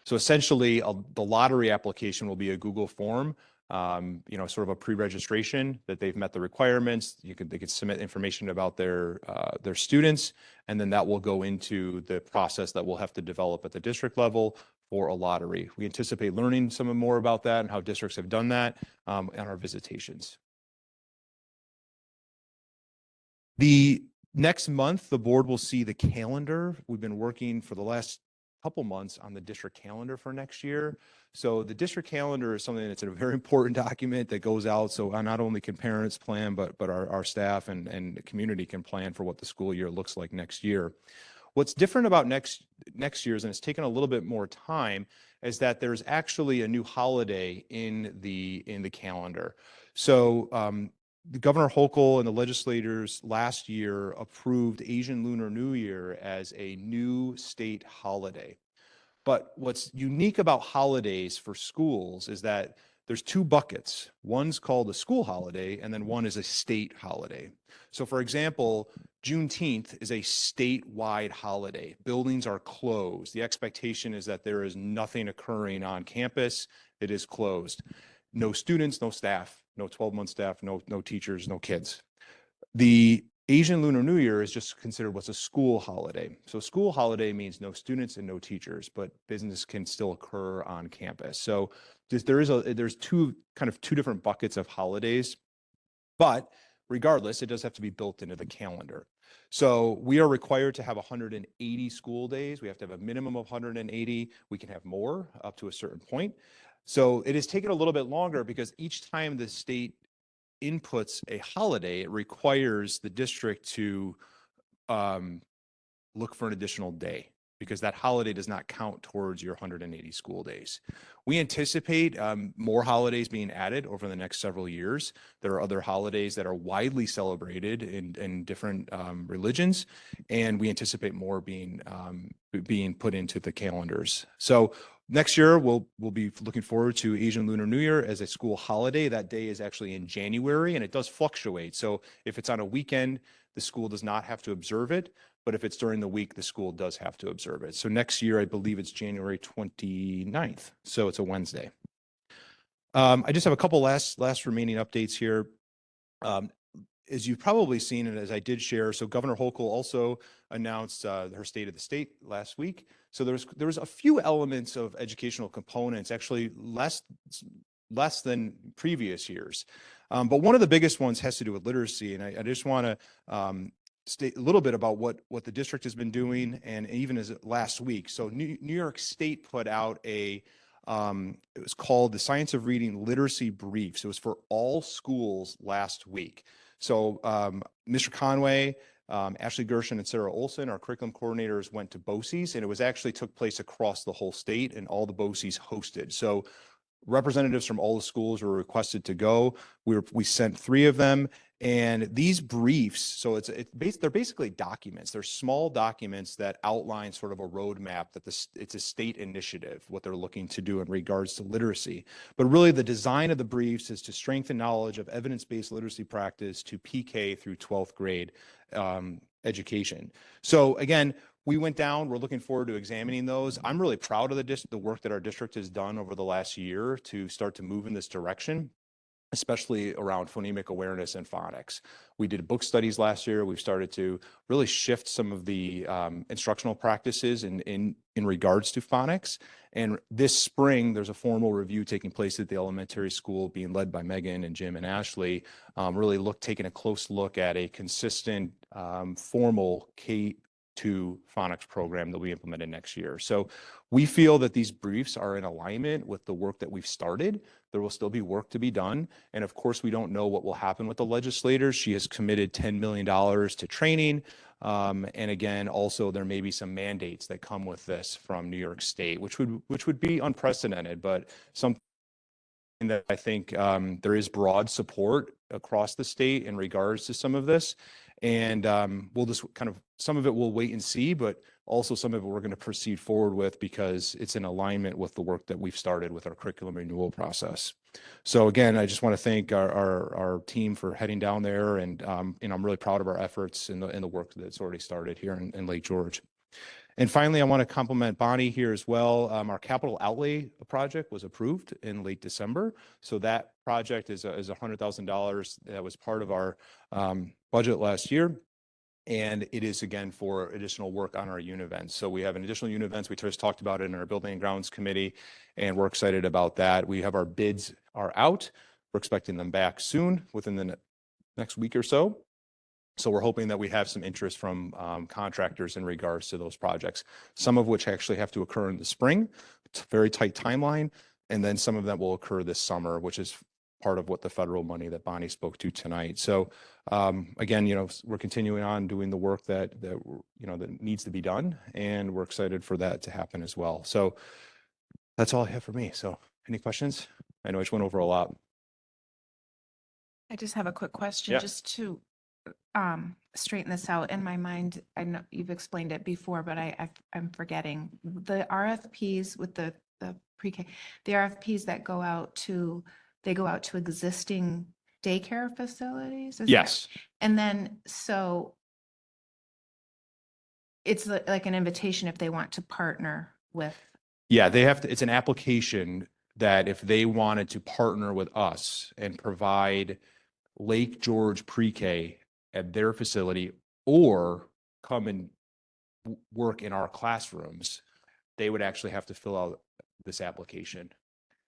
So essentially, the lottery application will be a Google form, sort of a pre-registration that they've met the requirements. They could submit information about their students, and then that will go into the process that we'll have to develop at the district level for a lottery. We anticipate learning some more about that and how districts have done that on our visitations. The next month, the board will see the calendar. We've been working for the last couple months on the district calendar for next year. So the district calendar is something that's a very important document that goes out. So not only can parents plan, but our staff and the community can plan for what the school year looks like next year. What's different about next year's, and it's taken a little bit more time, is that there's actually a new holiday in the calendar. So the Governor Hochul and the legislators last year approved Asian Lunar New Year as a new state holiday. But what's unique about holidays for schools is that there's two buckets. One's called a school holiday, and then one is a state holiday. So for example, Juneteenth is a statewide holiday. Buildings are closed. The expectation is that there is nothing occurring on campus. It is closed. No students, no staff, no 12-month staff, no teachers, no kids. The Asian Lunar New Year is just considered what's a school holiday. So school holiday means no students and no teachers, but business can still occur on campus. So there's two different buckets of holidays, but regardless, it does have to be built into the calendar. So we are required to have 180 school days. We have to have a minimum of 180. We can have more up to a certain point. So it has taken a little bit longer because each time the state inputs a holiday, it requires the district to look for an additional day because that holiday does not count towards your 180 school days. We anticipate more holidays being added over the next several years. There are other holidays that are widely celebrated in different religions, and we anticipate more being put into the calendars. So next year, we'll be looking forward to Asian Lunar New Year as a school holiday. That day is actually in January, and it does fluctuate. So if it's on a weekend, the school does not have to observe it. But if it's during the week, the school does have to observe it. So next year, I believe it's January 29th. So it's a Wednesday. I just have a couple last remaining updates here. As you've probably seen, and as I did share, so Governor Hochul also announced her State of the State last week. So there was a few elements of educational components, actually less than previous years. But one of the biggest ones has to do with literacy. And I just want to state a little bit about what the district has been doing, and even as last week. So New York State put out it was called the Science of Reading Literacy Briefs. It was for all schools last week. So Mr. Conway, Ashley Gershon and Sarah Olson, our curriculum coordinators, went to BOCES, and it was actually took place across the whole state, and all the BOCES hosted. So representatives from all the schools were requested to go. We sent 3 of them, and these briefs, so they're basically documents. They're small documents that outline sort of a roadmap that it's a state initiative, what they're looking to do in regards to literacy. But really the design of the briefs is to strengthen knowledge of evidence-based literacy practice to PK through 12th grade education. So again, we went down, we're looking forward to examining those. I'm really proud of the work that our district has done over the last year to start to move in this direction, especially around phonemic awareness and phonics. We did book studies last year. We've started to really shift some of the instructional practices in regards to phonics. And this spring, there's a formal review taking place at the elementary school being led by Megan and Jim and Ashley, taking a close look at a consistent formal K-2 phonics program that we implemented next year. So we feel that these briefs are in alignment with the work that we've started. There will still be work to be done. And of course, we don't know what will happen with the legislators. She has committed $10 million to training. And again, also there may be some mandates that come with this from New York State, which would be unprecedented, but something that I think there is broad support across the state in regards to some of this. And we'll just some of it we'll wait and see, but also some of it we're going to proceed forward with because it's in alignment with the work that we've started with our curriculum renewal process. So again, I just want to thank our team for heading down there, and I'm really proud of our efforts in the work that's already started here in Lake George. And finally, I want to compliment Bonnie here as well. Our capital outlay project was approved in late December. So that project is $100,000 that was part of our budget last year. And it is, again, for additional work on our univents. So we have an additional univents. We just talked about it in our Building and Grounds Committee, and we're excited about that. We have our bids are out. We're expecting them back soon, within the next week or so. So we're hoping that we have some interest from contractors in regards to those projects, some of which actually have to occur in the spring. It's a very tight timeline. And then some of them will occur this summer, which is part of what the federal money that Bonnie spoke to tonight. So again, we're continuing on doing the work that needs to be done, and we're excited for that to happen as well. So that's all I have for me. So any questions? I know I just went over a lot. I just have a quick question, Yeah. just to straighten this out in my mind. I know you've explained it before, but I'm forgetting the RFPs with the pre-K, the RFPs that go out to existing daycare facilities? Is that- Yes. And then, so it's like an invitation if they want to partner with. Yeah, they have to, it's an application that if they wanted to partner with us and provide Lake George pre-K at their facility or come and work in our classrooms, they would actually have to fill out this application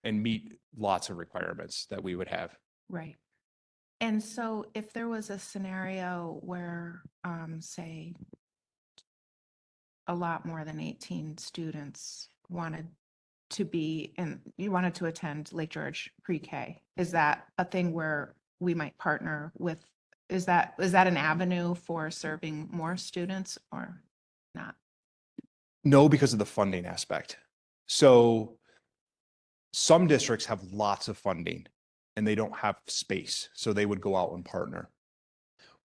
and meet lots of requirements that we would have. Right. And so if there was a scenario where, say, a lot more than 18 students wanted to attend Lake George pre-K, is that a thing where we might partner with? Is that an avenue for serving more students or not? No, because of the funding aspect. So some districts have lots of funding and they don't have space, so they would go out and partner.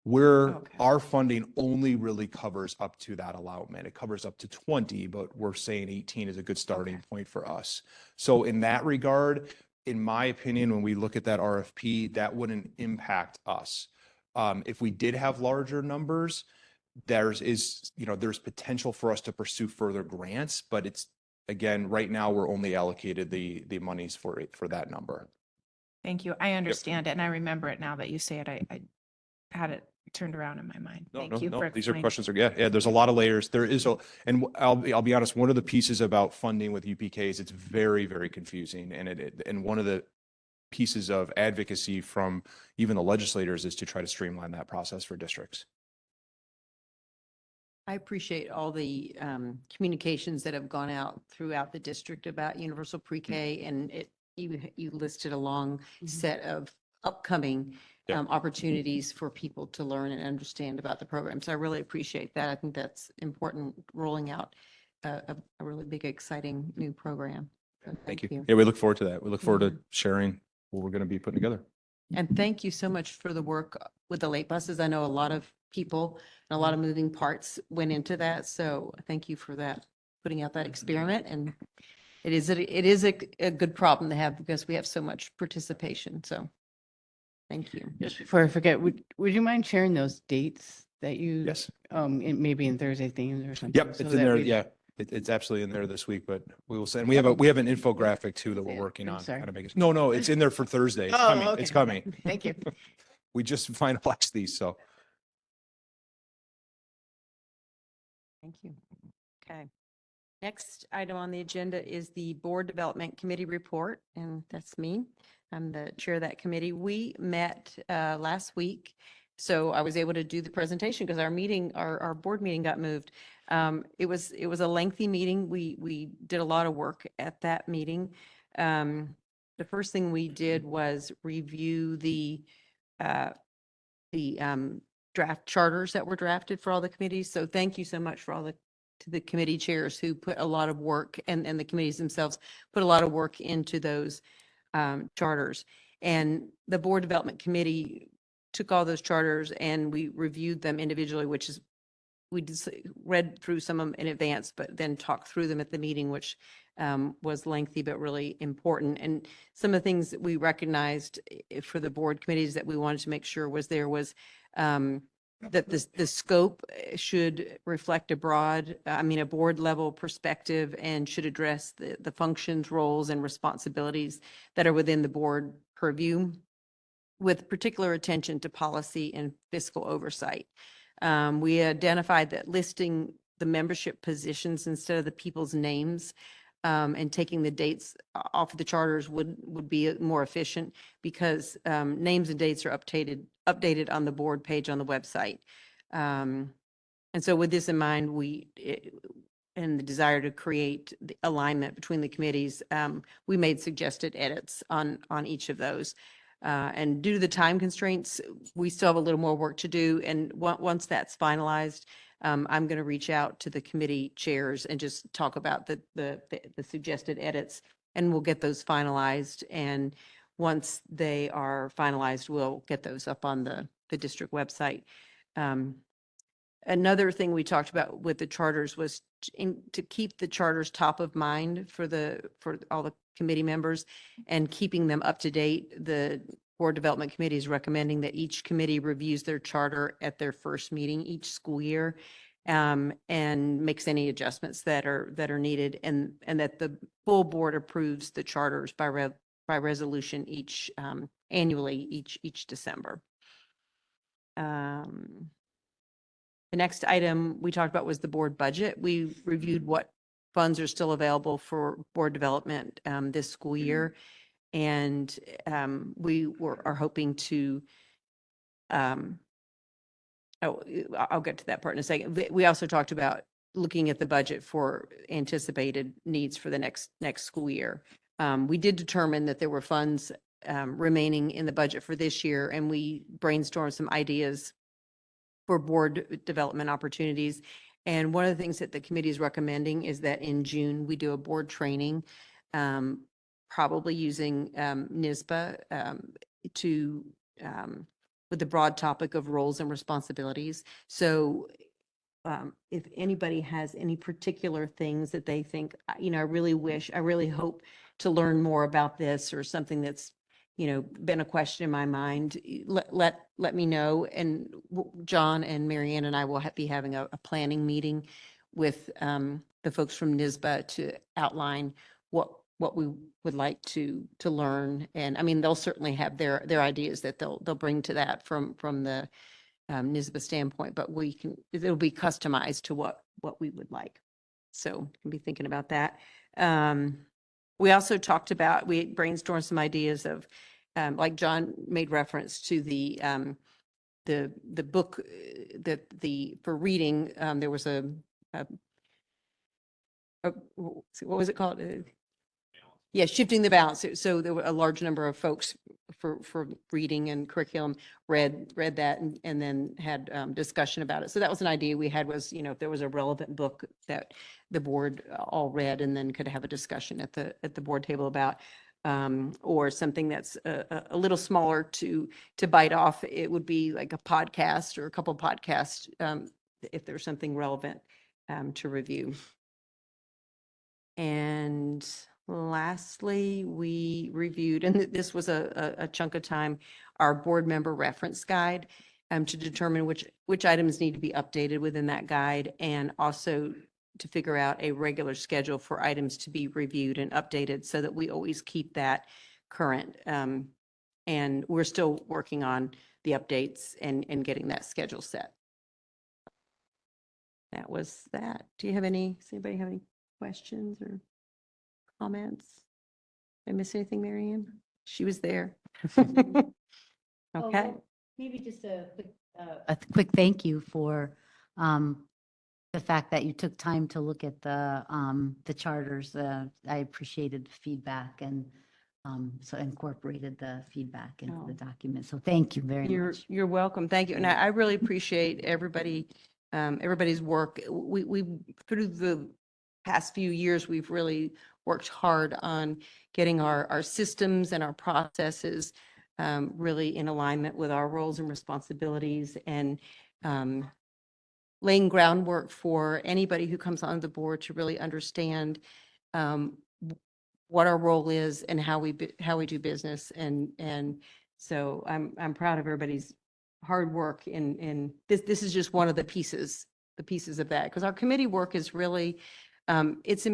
Okay. Our funding only really covers up to that allotment. It covers up to 20, but we're saying 18 is a good starting Okay. point for us. So in that regard, in my opinion, when we look at that RFP, that wouldn't impact us. If we did have larger numbers, there's potential for us to pursue further grants, but it's, again, right now we're only allocated the monies for that number. Thank you. I understand it and I remember it now that you say it. I had it turned around in my mind. Thank you for These are explaining. questions yeah, there's a lot of layers. There is, and I'll be honest, one of the pieces about funding with UPK is it's very, very confusing. And one of the pieces of advocacy from even the legislators is to try to streamline that process for districts. I appreciate all the communications that have gone out throughout the district about universal pre-K, and you listed a long set of upcoming Yeah. opportunities for people to learn and understand about the program. So I really appreciate that. I think that's important, rolling out a really big, exciting new program. So Thank you. Yeah, we look forward to that. We look forward Yeah. to sharing what we're going to be putting together. And thank you so much for the work with the late buses. I know a lot of people and a lot of moving parts went into that. So thank you for that, putting out that experiment. And it is a good problem to have because we have so much participation. So thank you. Just before I forget, would you mind sharing those dates that you? Yes. Maybe in Thursday themes or something? Yep, so it's in that there. we- Yeah, it's absolutely in there this week, but we will send, we have an infographic too that we're Yeah, working I'm on. sorry. How to make it. No, it's in there for Thursday. It's Oh, coming. okay. It's coming. Thank you. We just finalized these, so. Thank you. Okay. Next item on the agenda is the Board Development Committee report, and that's me. I'm the chair of that committee. We met last week, so I was able to do the presentation because our board meeting got moved. It was a lengthy meeting. We did a lot of work at that meeting. The first thing we did was review the draft charters that were drafted for all the committees. So thank you so much to the committee chairs who put a lot of work, and the committees themselves put a lot of work into those charters. And the Board Development Committee took all those charters and we reviewed them individually, which is, we just read through some of them in advance, but then talked through them at the meeting, which was lengthy but really important. And some of the things that we recognized for the board committees that we wanted to make sure was that the scope should reflect a board level perspective and should address the functions, roles, and responsibilities that are within the board purview, with particular attention to policy and fiscal oversight. We identified that listing the membership positions instead of the people's names and taking the dates off of the charters would be more efficient, because names and dates are updated on the board page on the website. And so with this in mind, and the desire to create the alignment between the committees, we made suggested edits on each of those. And due to the time constraints, we still have a little more work to do. And once that's finalized, I'm going to reach out to the committee chairs and just talk about the suggested edits, and we'll get those finalized. And once they are finalized, we'll get those up on the district website. Another thing we talked about with the charters was to keep the charters top of mind for all the committee members and keeping them up to date. The Board Development Committee is recommending that each committee reviews their charter at their first meeting each school year, and makes any adjustments that are needed, and that the full board approves the charters by resolution annually each December. The next item we talked about was the board budget. We reviewed what funds are still available for board development this school year. And we are hoping to, I'll get to that part in a second. We also talked about looking at the budget for anticipated needs for the next school year. We did determine that there were funds remaining in the budget for this year, and we brainstormed some ideas for board development opportunities. And one of the things that the committee is recommending is that in June, we do a board training, probably using NISBA with the broad topic of roles and responsibilities. So if anybody has any particular things that they think, I really hope to learn more about this, or something that's been a question in my mind, let me know. And John and Marianne and I will be having a planning meeting with the folks from NISBA to outline what we would like to learn. And I mean, they'll certainly have their ideas that they'll bring to that from the NISBA standpoint, but it'll be customized to what we would like. So you can be thinking about that. We also we brainstormed some ideas of, like John made reference to the book for reading. There was what was it called? Yeah, shifting the balance. So there were a large number of folks for reading and curriculum read that and then had discussion about it. So that was an idea we had was, if there was a relevant book that the board all read and then could have a discussion at the board table about, or something that's a little smaller to bite off. It would be like a podcast or a couple podcasts, if there's something relevant to review. And lastly, we reviewed, and this was a chunk of time, our board member reference guide to determine which items need to be updated within that guide, and also to figure out a regular schedule for items to be reviewed and updated so that we always keep that current. And we're still working on the updates and getting that schedule set. That was that. Does anybody have any questions or comments? Did I miss anything, Mary Ann? She was there. Okay. Maybe just a quick thank you for the fact that you took time to look at the charters. I appreciated the feedback and so incorporated the feedback into the document. So thank you very much. You're welcome. Thank you. And I really appreciate everybody's work. We through the past few years, we've really worked hard on getting our systems and our processes really in alignment with our roles and responsibilities, and laying groundwork for anybody who comes on the board to really understand what our role is and how we do business. And so I'm proud of everybody's hard work in this is just one of the pieces of that, because our committee work is really it's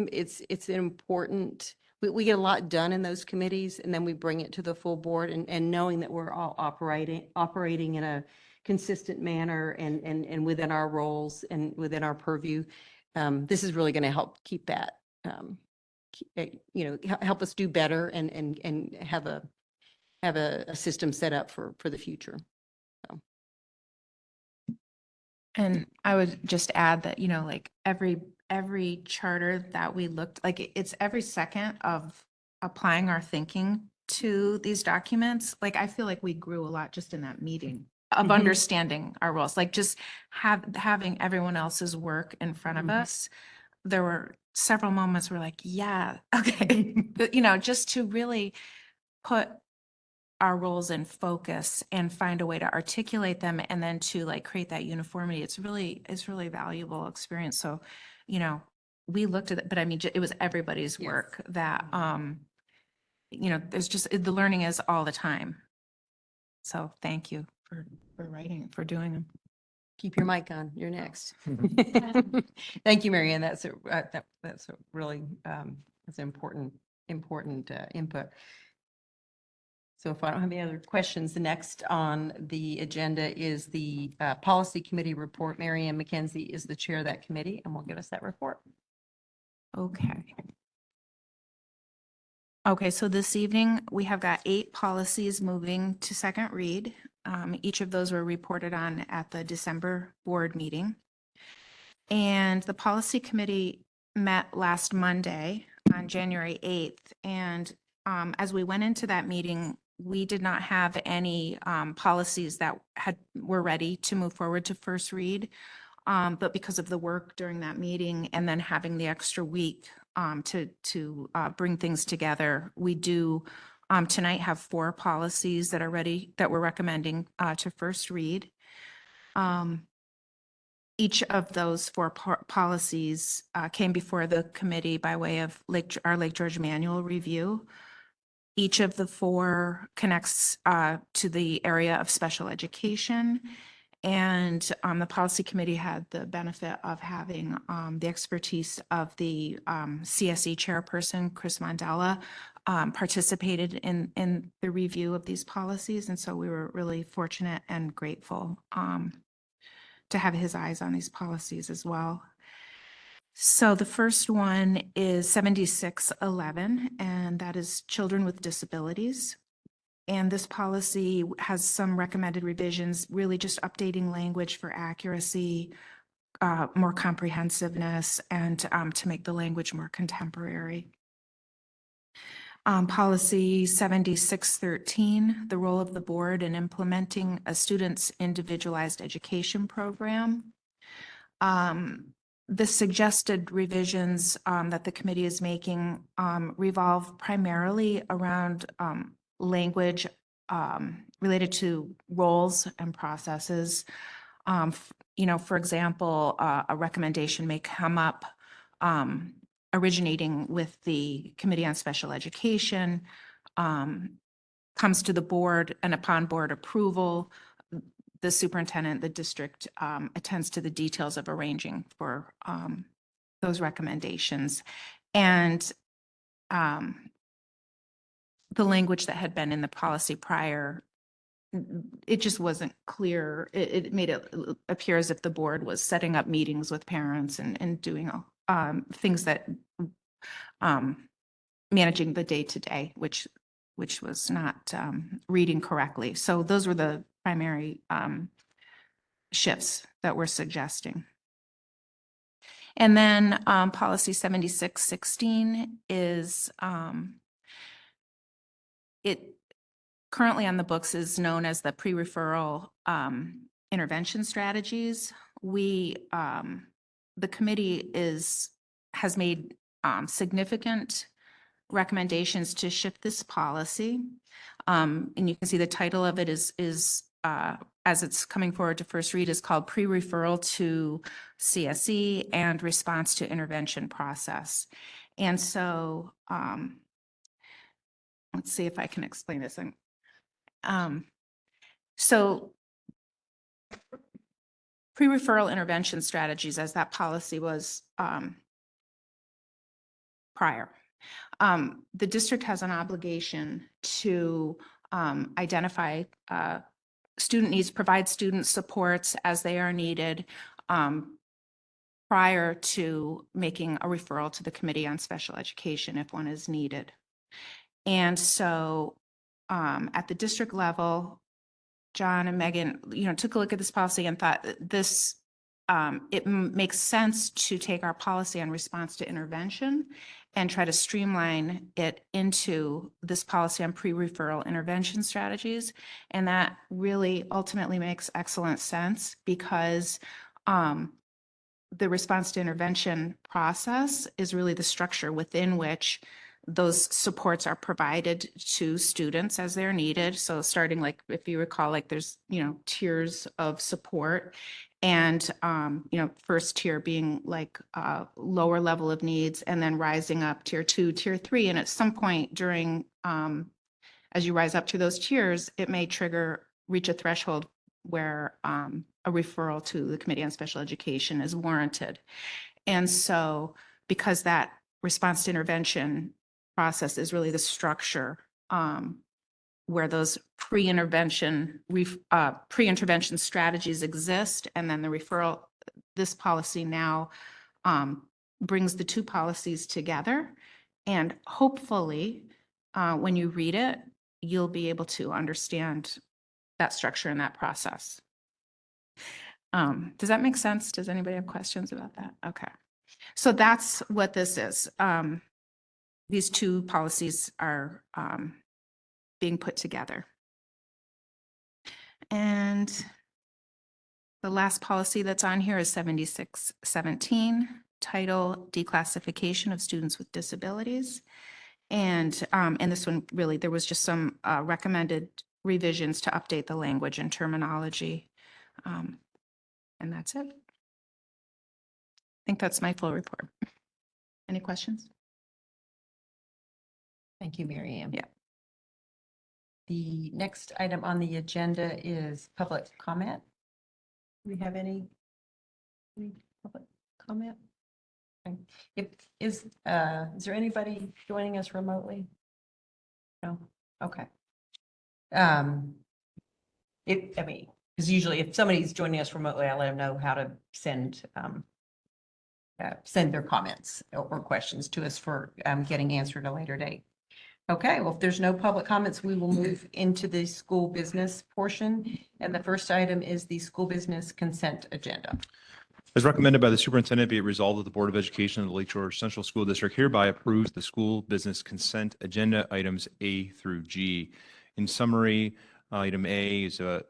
important. We get a lot done in those committees, and then we bring it to the full board, and knowing that we're all operating in a consistent manner and within our roles and within our purview. This is really going to help keep that, help us do better and have a system set up for the future. So. And I would just add that, like every charter that we looked, like it's every second of applying our thinking to these documents. Like, I feel like we grew a lot just in that meeting of understanding our roles, like just having everyone else's work in front of us. There were several moments where like, yeah, okay, just to really put our roles in focus and find a way to articulate them, and then to like create that uniformity. It's really valuable experience. So, we looked at it, but I mean, it was everybody's work that, there's just, the learning is all the time. So thank you for writing, for doing them. Keep your mic on. You're next. Thank you, Mary Ann. That's a really that's important input. So if I don't have any other questions, the next on the agenda is the Policy Committee report. Mary Ann McKenzie is the chair of that committee and will give us that report. Okay, so this evening we have got 8 policies moving to second read. Each of those were reported on at the December board meeting. And the Policy Committee met last Monday on January 8th. And as we went into that meeting, we did not have any policies that were ready to move forward to first read. But because of the work during that meeting and then having the extra week to bring things together, we do tonight have 4 policies that are ready, that we're recommending to first read. Each of those 4 policies came before the committee by way of our Lake George manual review. Each of the 4 connects to the area of special education. And the policy committee had the benefit of having the expertise of the CSE chairperson, Chris Mandela, participated in the review of these policies. And so we were really fortunate and grateful to have his eyes on these policies as well. So the first one is 7611, and that is children with disabilities. And this policy has some recommended revisions, really just updating language for accuracy, more comprehensiveness, and to make the language more contemporary. Policy 7613, the role of the board in implementing a student's individualized education program. The suggested revisions that the committee is making revolve primarily around language related to roles and processes. For example, a recommendation may come up originating with the Committee on Special Education, comes to the board, and upon board approval, the superintendent, the district attends to the details of arranging for those recommendations. And the language that had been in the policy prior, it just wasn't clear. It made it appear as if the board was setting up meetings with parents and doing things that managing the day-to-day, which was not reading correctly. So those were the primary shifts that we're suggesting. And then policy 7616 is it currently on the books is known as the pre-referral intervention strategies. We the committee has made significant recommendations to shift this policy. And you can see the title of it is as it's coming forward to first read, is called Pre-Referral to CSE and Response to Intervention Process. And so let's see if I can explain this. So pre-referral intervention strategies, as that policy was prior. The district has an obligation to identify student needs, provide student supports as they are needed prior to making a referral to the Committee on Special Education if one is needed. And so at the district level, John and Megan, took a look at this policy and thought this, it makes sense to take our policy on response to intervention and try to streamline it into this policy on pre-referral intervention strategies. And that really ultimately makes excellent sense because the response to intervention process is really the structure within which those supports are provided to students as they're needed. So starting, like, if you recall, like there's, tiers of support, and, first tier being like lower level of needs, and then rising up tier 2, tier 3. And at some point during, as you rise up to those tiers, it may reach a threshold where a referral to the Committee on Special Education is warranted. And so because that response to intervention process is really the structure where those pre-intervention strategies exist, and then the referral, this policy now brings the two policies together, and hopefully when you read it, you'll be able to understand that structure and that process. Does that make sense? Does anybody have questions about that? Okay. So that's what this is. These two policies are being put together. And the last policy that's on here is 7617, title Declassification of Students with Disabilities. And this one, really, there was just some recommended revisions to update the language and terminology. And that's it. I think that's my full report. Any questions? Thank you, Mary Ann. Yeah. The next item on the agenda is public comment. Do we have any public comment? Okay. Is there anybody joining us remotely? No? Okay. Because usually if somebody's joining us remotely, I let them know how to send their comments or questions to us for getting answered at a later date. Okay, well, if there's no public comments, we will move into the school business portion. And the first item is the school business consent agenda. As recommended by the superintendent, be it resolved that the Board of Education of the Lake George Central School District hereby approves the school business consent agenda items A through G. In summary, item A is a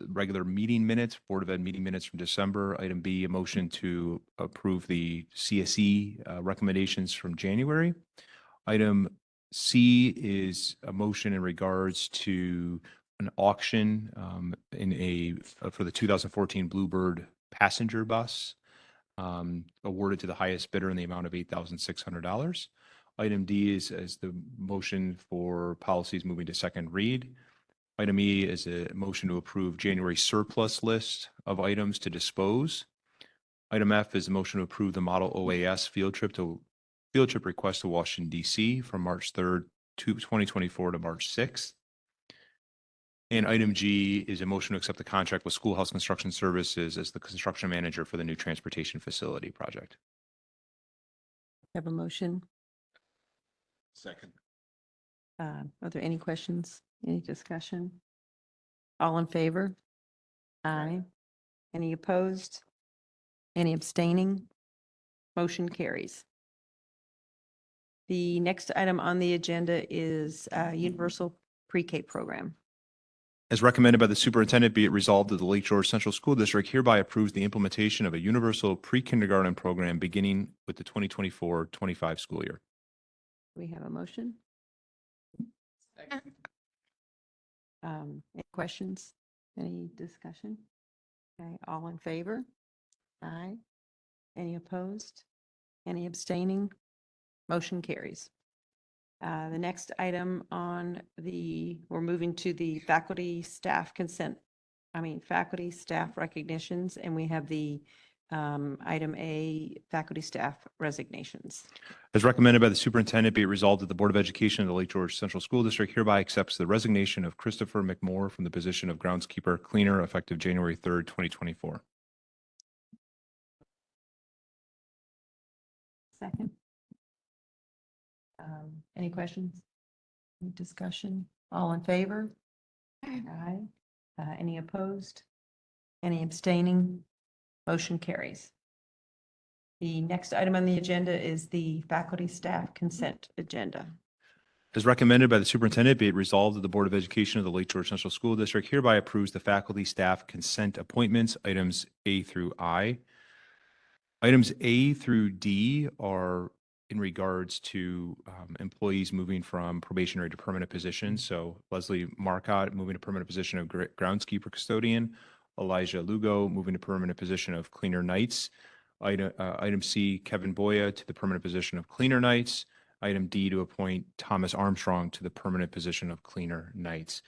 regular meeting minutes, Board of Ed meeting minutes from December. Item B, a motion to approve the CSE recommendations from January. Item C is a motion in regards to an auction for the 2014 Bluebird passenger bus awarded to the highest bidder in the amount of $8,600. Item D is the motion for policies moving to second read. Item E is a motion to approve January surplus list of items to dispose. Item F is a motion to approve the Model OAS field trip request to Washington, D.C. from March 3rd, 2024 to March 6th. And item G is a motion to accept the contract with Schoolhouse Construction Services as the construction manager for the new transportation facility project. Have a motion. Second. Are there any questions? Any discussion? All in favor? Aye. Any opposed? Any abstaining? Motion carries. The next item on the agenda is Universal Pre-K program. As recommended by the superintendent, be it resolved that the Lake George Central School District hereby approves the implementation of a universal pre-kindergarten program beginning with the 2024-25 school year. We have a motion. Any questions? Any discussion? Okay, all in favor? Aye. Any opposed? Any abstaining? Motion carries. The next item we're moving to the faculty staff recognitions, and we have the item A, faculty staff resignations. As recommended by the superintendent, be it resolved that the Board of Education of the Lake George Central School District hereby accepts the resignation of Christopher McMore from the position of groundskeeper cleaner effective January 3rd, 2024. Second. Any questions? Any discussion? All in favor? Aye. Any opposed? Any abstaining? Motion carries. The next item on the agenda is the faculty staff consent agenda. As recommended by the superintendent, be it resolved that the Board of Education of the Lake George Central School District hereby approves the faculty staff consent appointments, items A through I. Items A through D are in regards to employees moving from probationary to permanent positions. So Leslie Marcotte moving to permanent position of groundskeeper custodian, Elijah Lugo moving to permanent position of cleaner nights. Item C, Kevin Boya to the permanent position of cleaner nights. Item D, to appoint Thomas Armstrong to the permanent position of cleaner nights.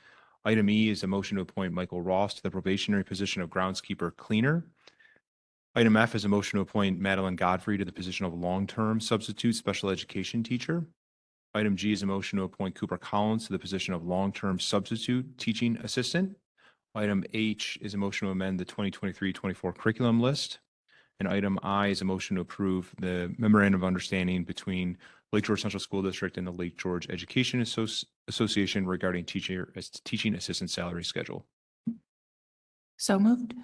Item E is a motion to appoint Michael Ross to the probationary position of groundskeeper cleaner. Item F is a motion to appoint Madeline Godfrey to the position of long-term substitute special education teacher. Item G is a motion to appoint Cooper Collins to the position of long-term substitute teaching assistant. Item H is a motion to amend the 2023-24 curriculum list. And item I is a motion to approve the memorandum of understanding between Lake George Central School District and the Lake George Education Association regarding teaching assistant salary schedule. So moved.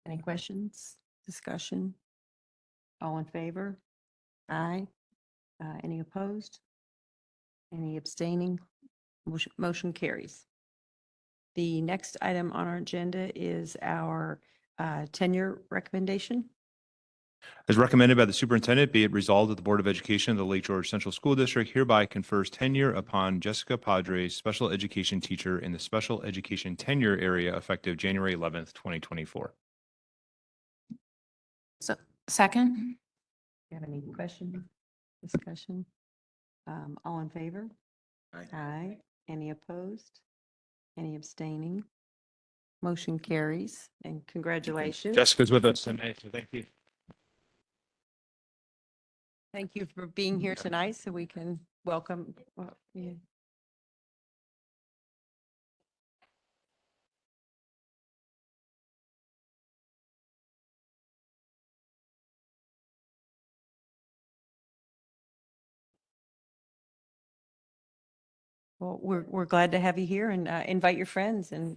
Any questions? Discussion? All in favor? Aye. Any opposed? Any abstaining? Motion carries. The next item on our agenda is our tenure recommendation. As recommended by the superintendent, be it resolved that the Board of Education of the Lake George Central School District hereby confers tenure upon Jessica Padres, special education teacher in the special education tenure area effective January 11th, 2024. So second. Do you have any questions, discussion? All in favor? Aye. Any opposed? Any abstaining? Motion carries, and congratulations. Jessica's with us tonight, so thank you. Thank you for being here tonight so we can welcome. You. Well, we're glad to have you here, and invite your friends and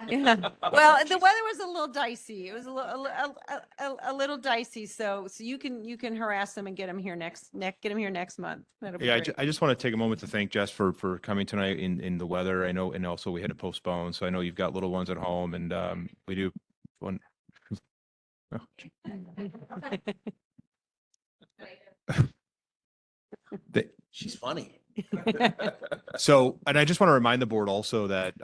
Yeah. Well, the weather was a little dicey. It was a little dicey. So you can harass them and get them here get them here next month. That'll be Yeah, great. I just want to take a moment to thank Jess for coming tonight in the weather. I know, and also we had to postpone. So I know you've got little ones at home, and we do one. They- She's funny. So, and I just want to remind the board also that,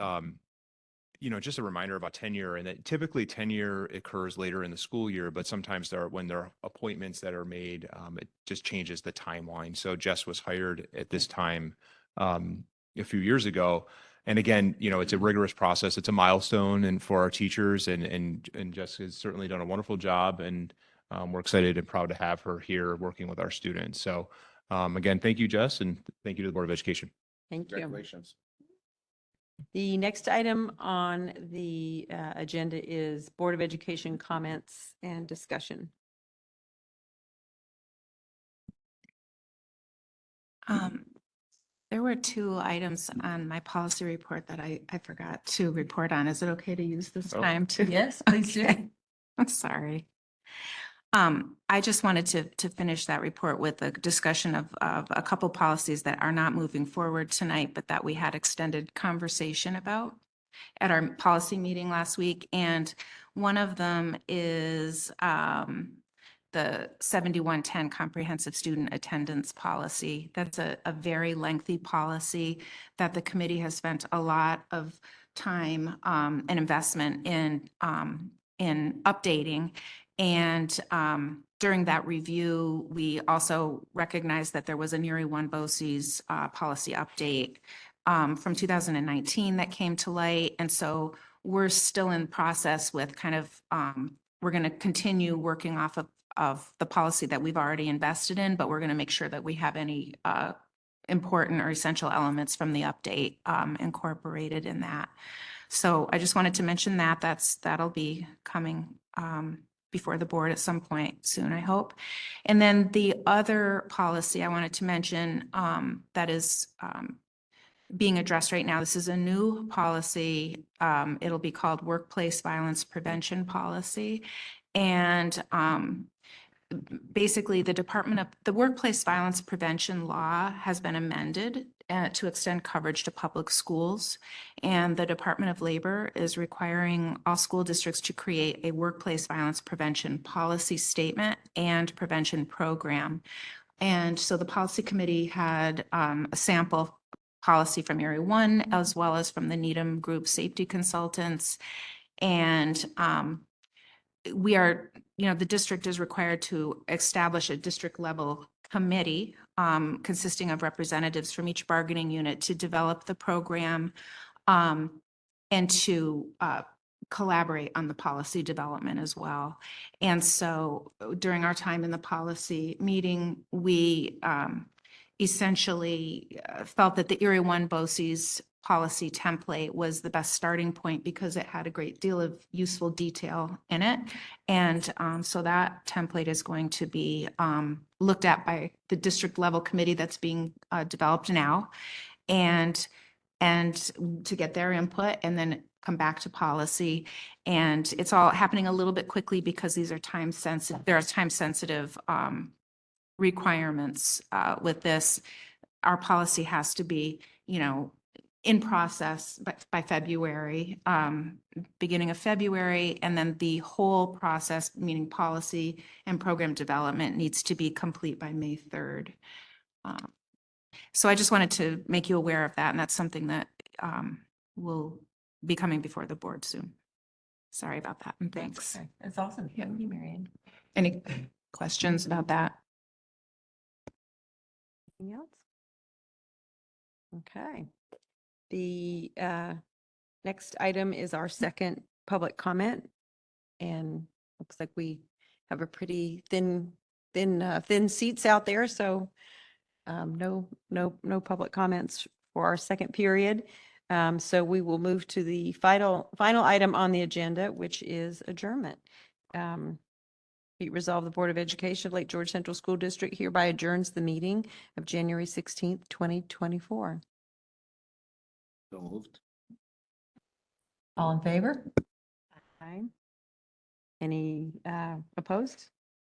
just a reminder about tenure, and that typically tenure occurs later in the school year, but sometimes when there are appointments that are made, it just changes the timeline. So Jess was hired at this time a few years ago. And again, it's a rigorous process. It's a milestone and for our teachers, and Jess has certainly done a wonderful job, and we're excited and proud to have her here working with our students. So again, thank you, Jess, and thank you to the Board of Education. Thank you. Congratulations. The next item on the agenda is Board of Education comments and discussion. There were 2 items on my policy report that I forgot to report on. Is it okay to use this Oh. time to? Yes, please do. Okay. I'm sorry. I just wanted to finish that report with a discussion of a couple policies that are not moving forward tonight, but that we had extended conversation about at our policy meeting last week. And one of them is the 7110 comprehensive student attendance policy. That's a very lengthy policy that the committee has spent a lot of time and investment in updating. And during that review, we also recognized that there was a Neary One BOCES policy update from 2019 that came to light. And so we're still in process with kind of, we're going to continue working off of the policy that we've already invested in, but we're going to make sure that we have any important or essential elements from the update incorporated in that. So I just wanted to mention that that'll be coming before the board at some point soon, I hope. And then the other policy I wanted to mention that is being addressed right now, this is a new policy. It'll be called Workplace Violence Prevention Policy. And basically the Workplace Violence Prevention Law has been amended to extend coverage to public schools. And the Department of Labor is requiring all school districts to create a workplace violence prevention policy statement and prevention program. And so the policy committee had a sample policy from Area 1 as well as from the Needham Group Safety Consultants. And we are, the district is required to establish a district level committee consisting of representatives from each bargaining unit to develop the program and to collaborate on the policy development as well. And so during our time in the policy meeting, we essentially felt that the Area 1 BOCES policy template was the best starting point because it had a great deal of useful detail in it. And so that template is going to be looked at by the district level committee that's being developed now and to get their input and then come back to policy. And it's all happening a little bit quickly because these are time sensitive. There are time sensitive requirements with this. Our policy has to be, in process by February, beginning of February, and then the whole process, meaning policy and program development, needs to be complete by May 3rd. So I just wanted to make you aware of that, and that's something that will be coming before the board soon. Sorry about that, and thanks. That's awesome. Yeah. Thank you, Marian. Any questions about that? Anything else? Okay. The next item is our second public comment, and looks like we have a pretty thin seats out there. So no public comments for our second period. So we will move to the final item on the agenda, which is adjournment. Be it resolved, the Board of Education of Lake George Central School District hereby adjourns the meeting of January 16th, 2024. So moved. All in favor? Aye. Any opposed?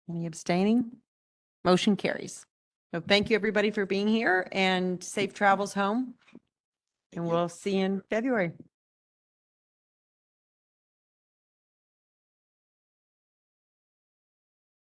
Any abstaining? Motion carries. So thank you, everybody, for being here and safe travels home. And we'll see you in February.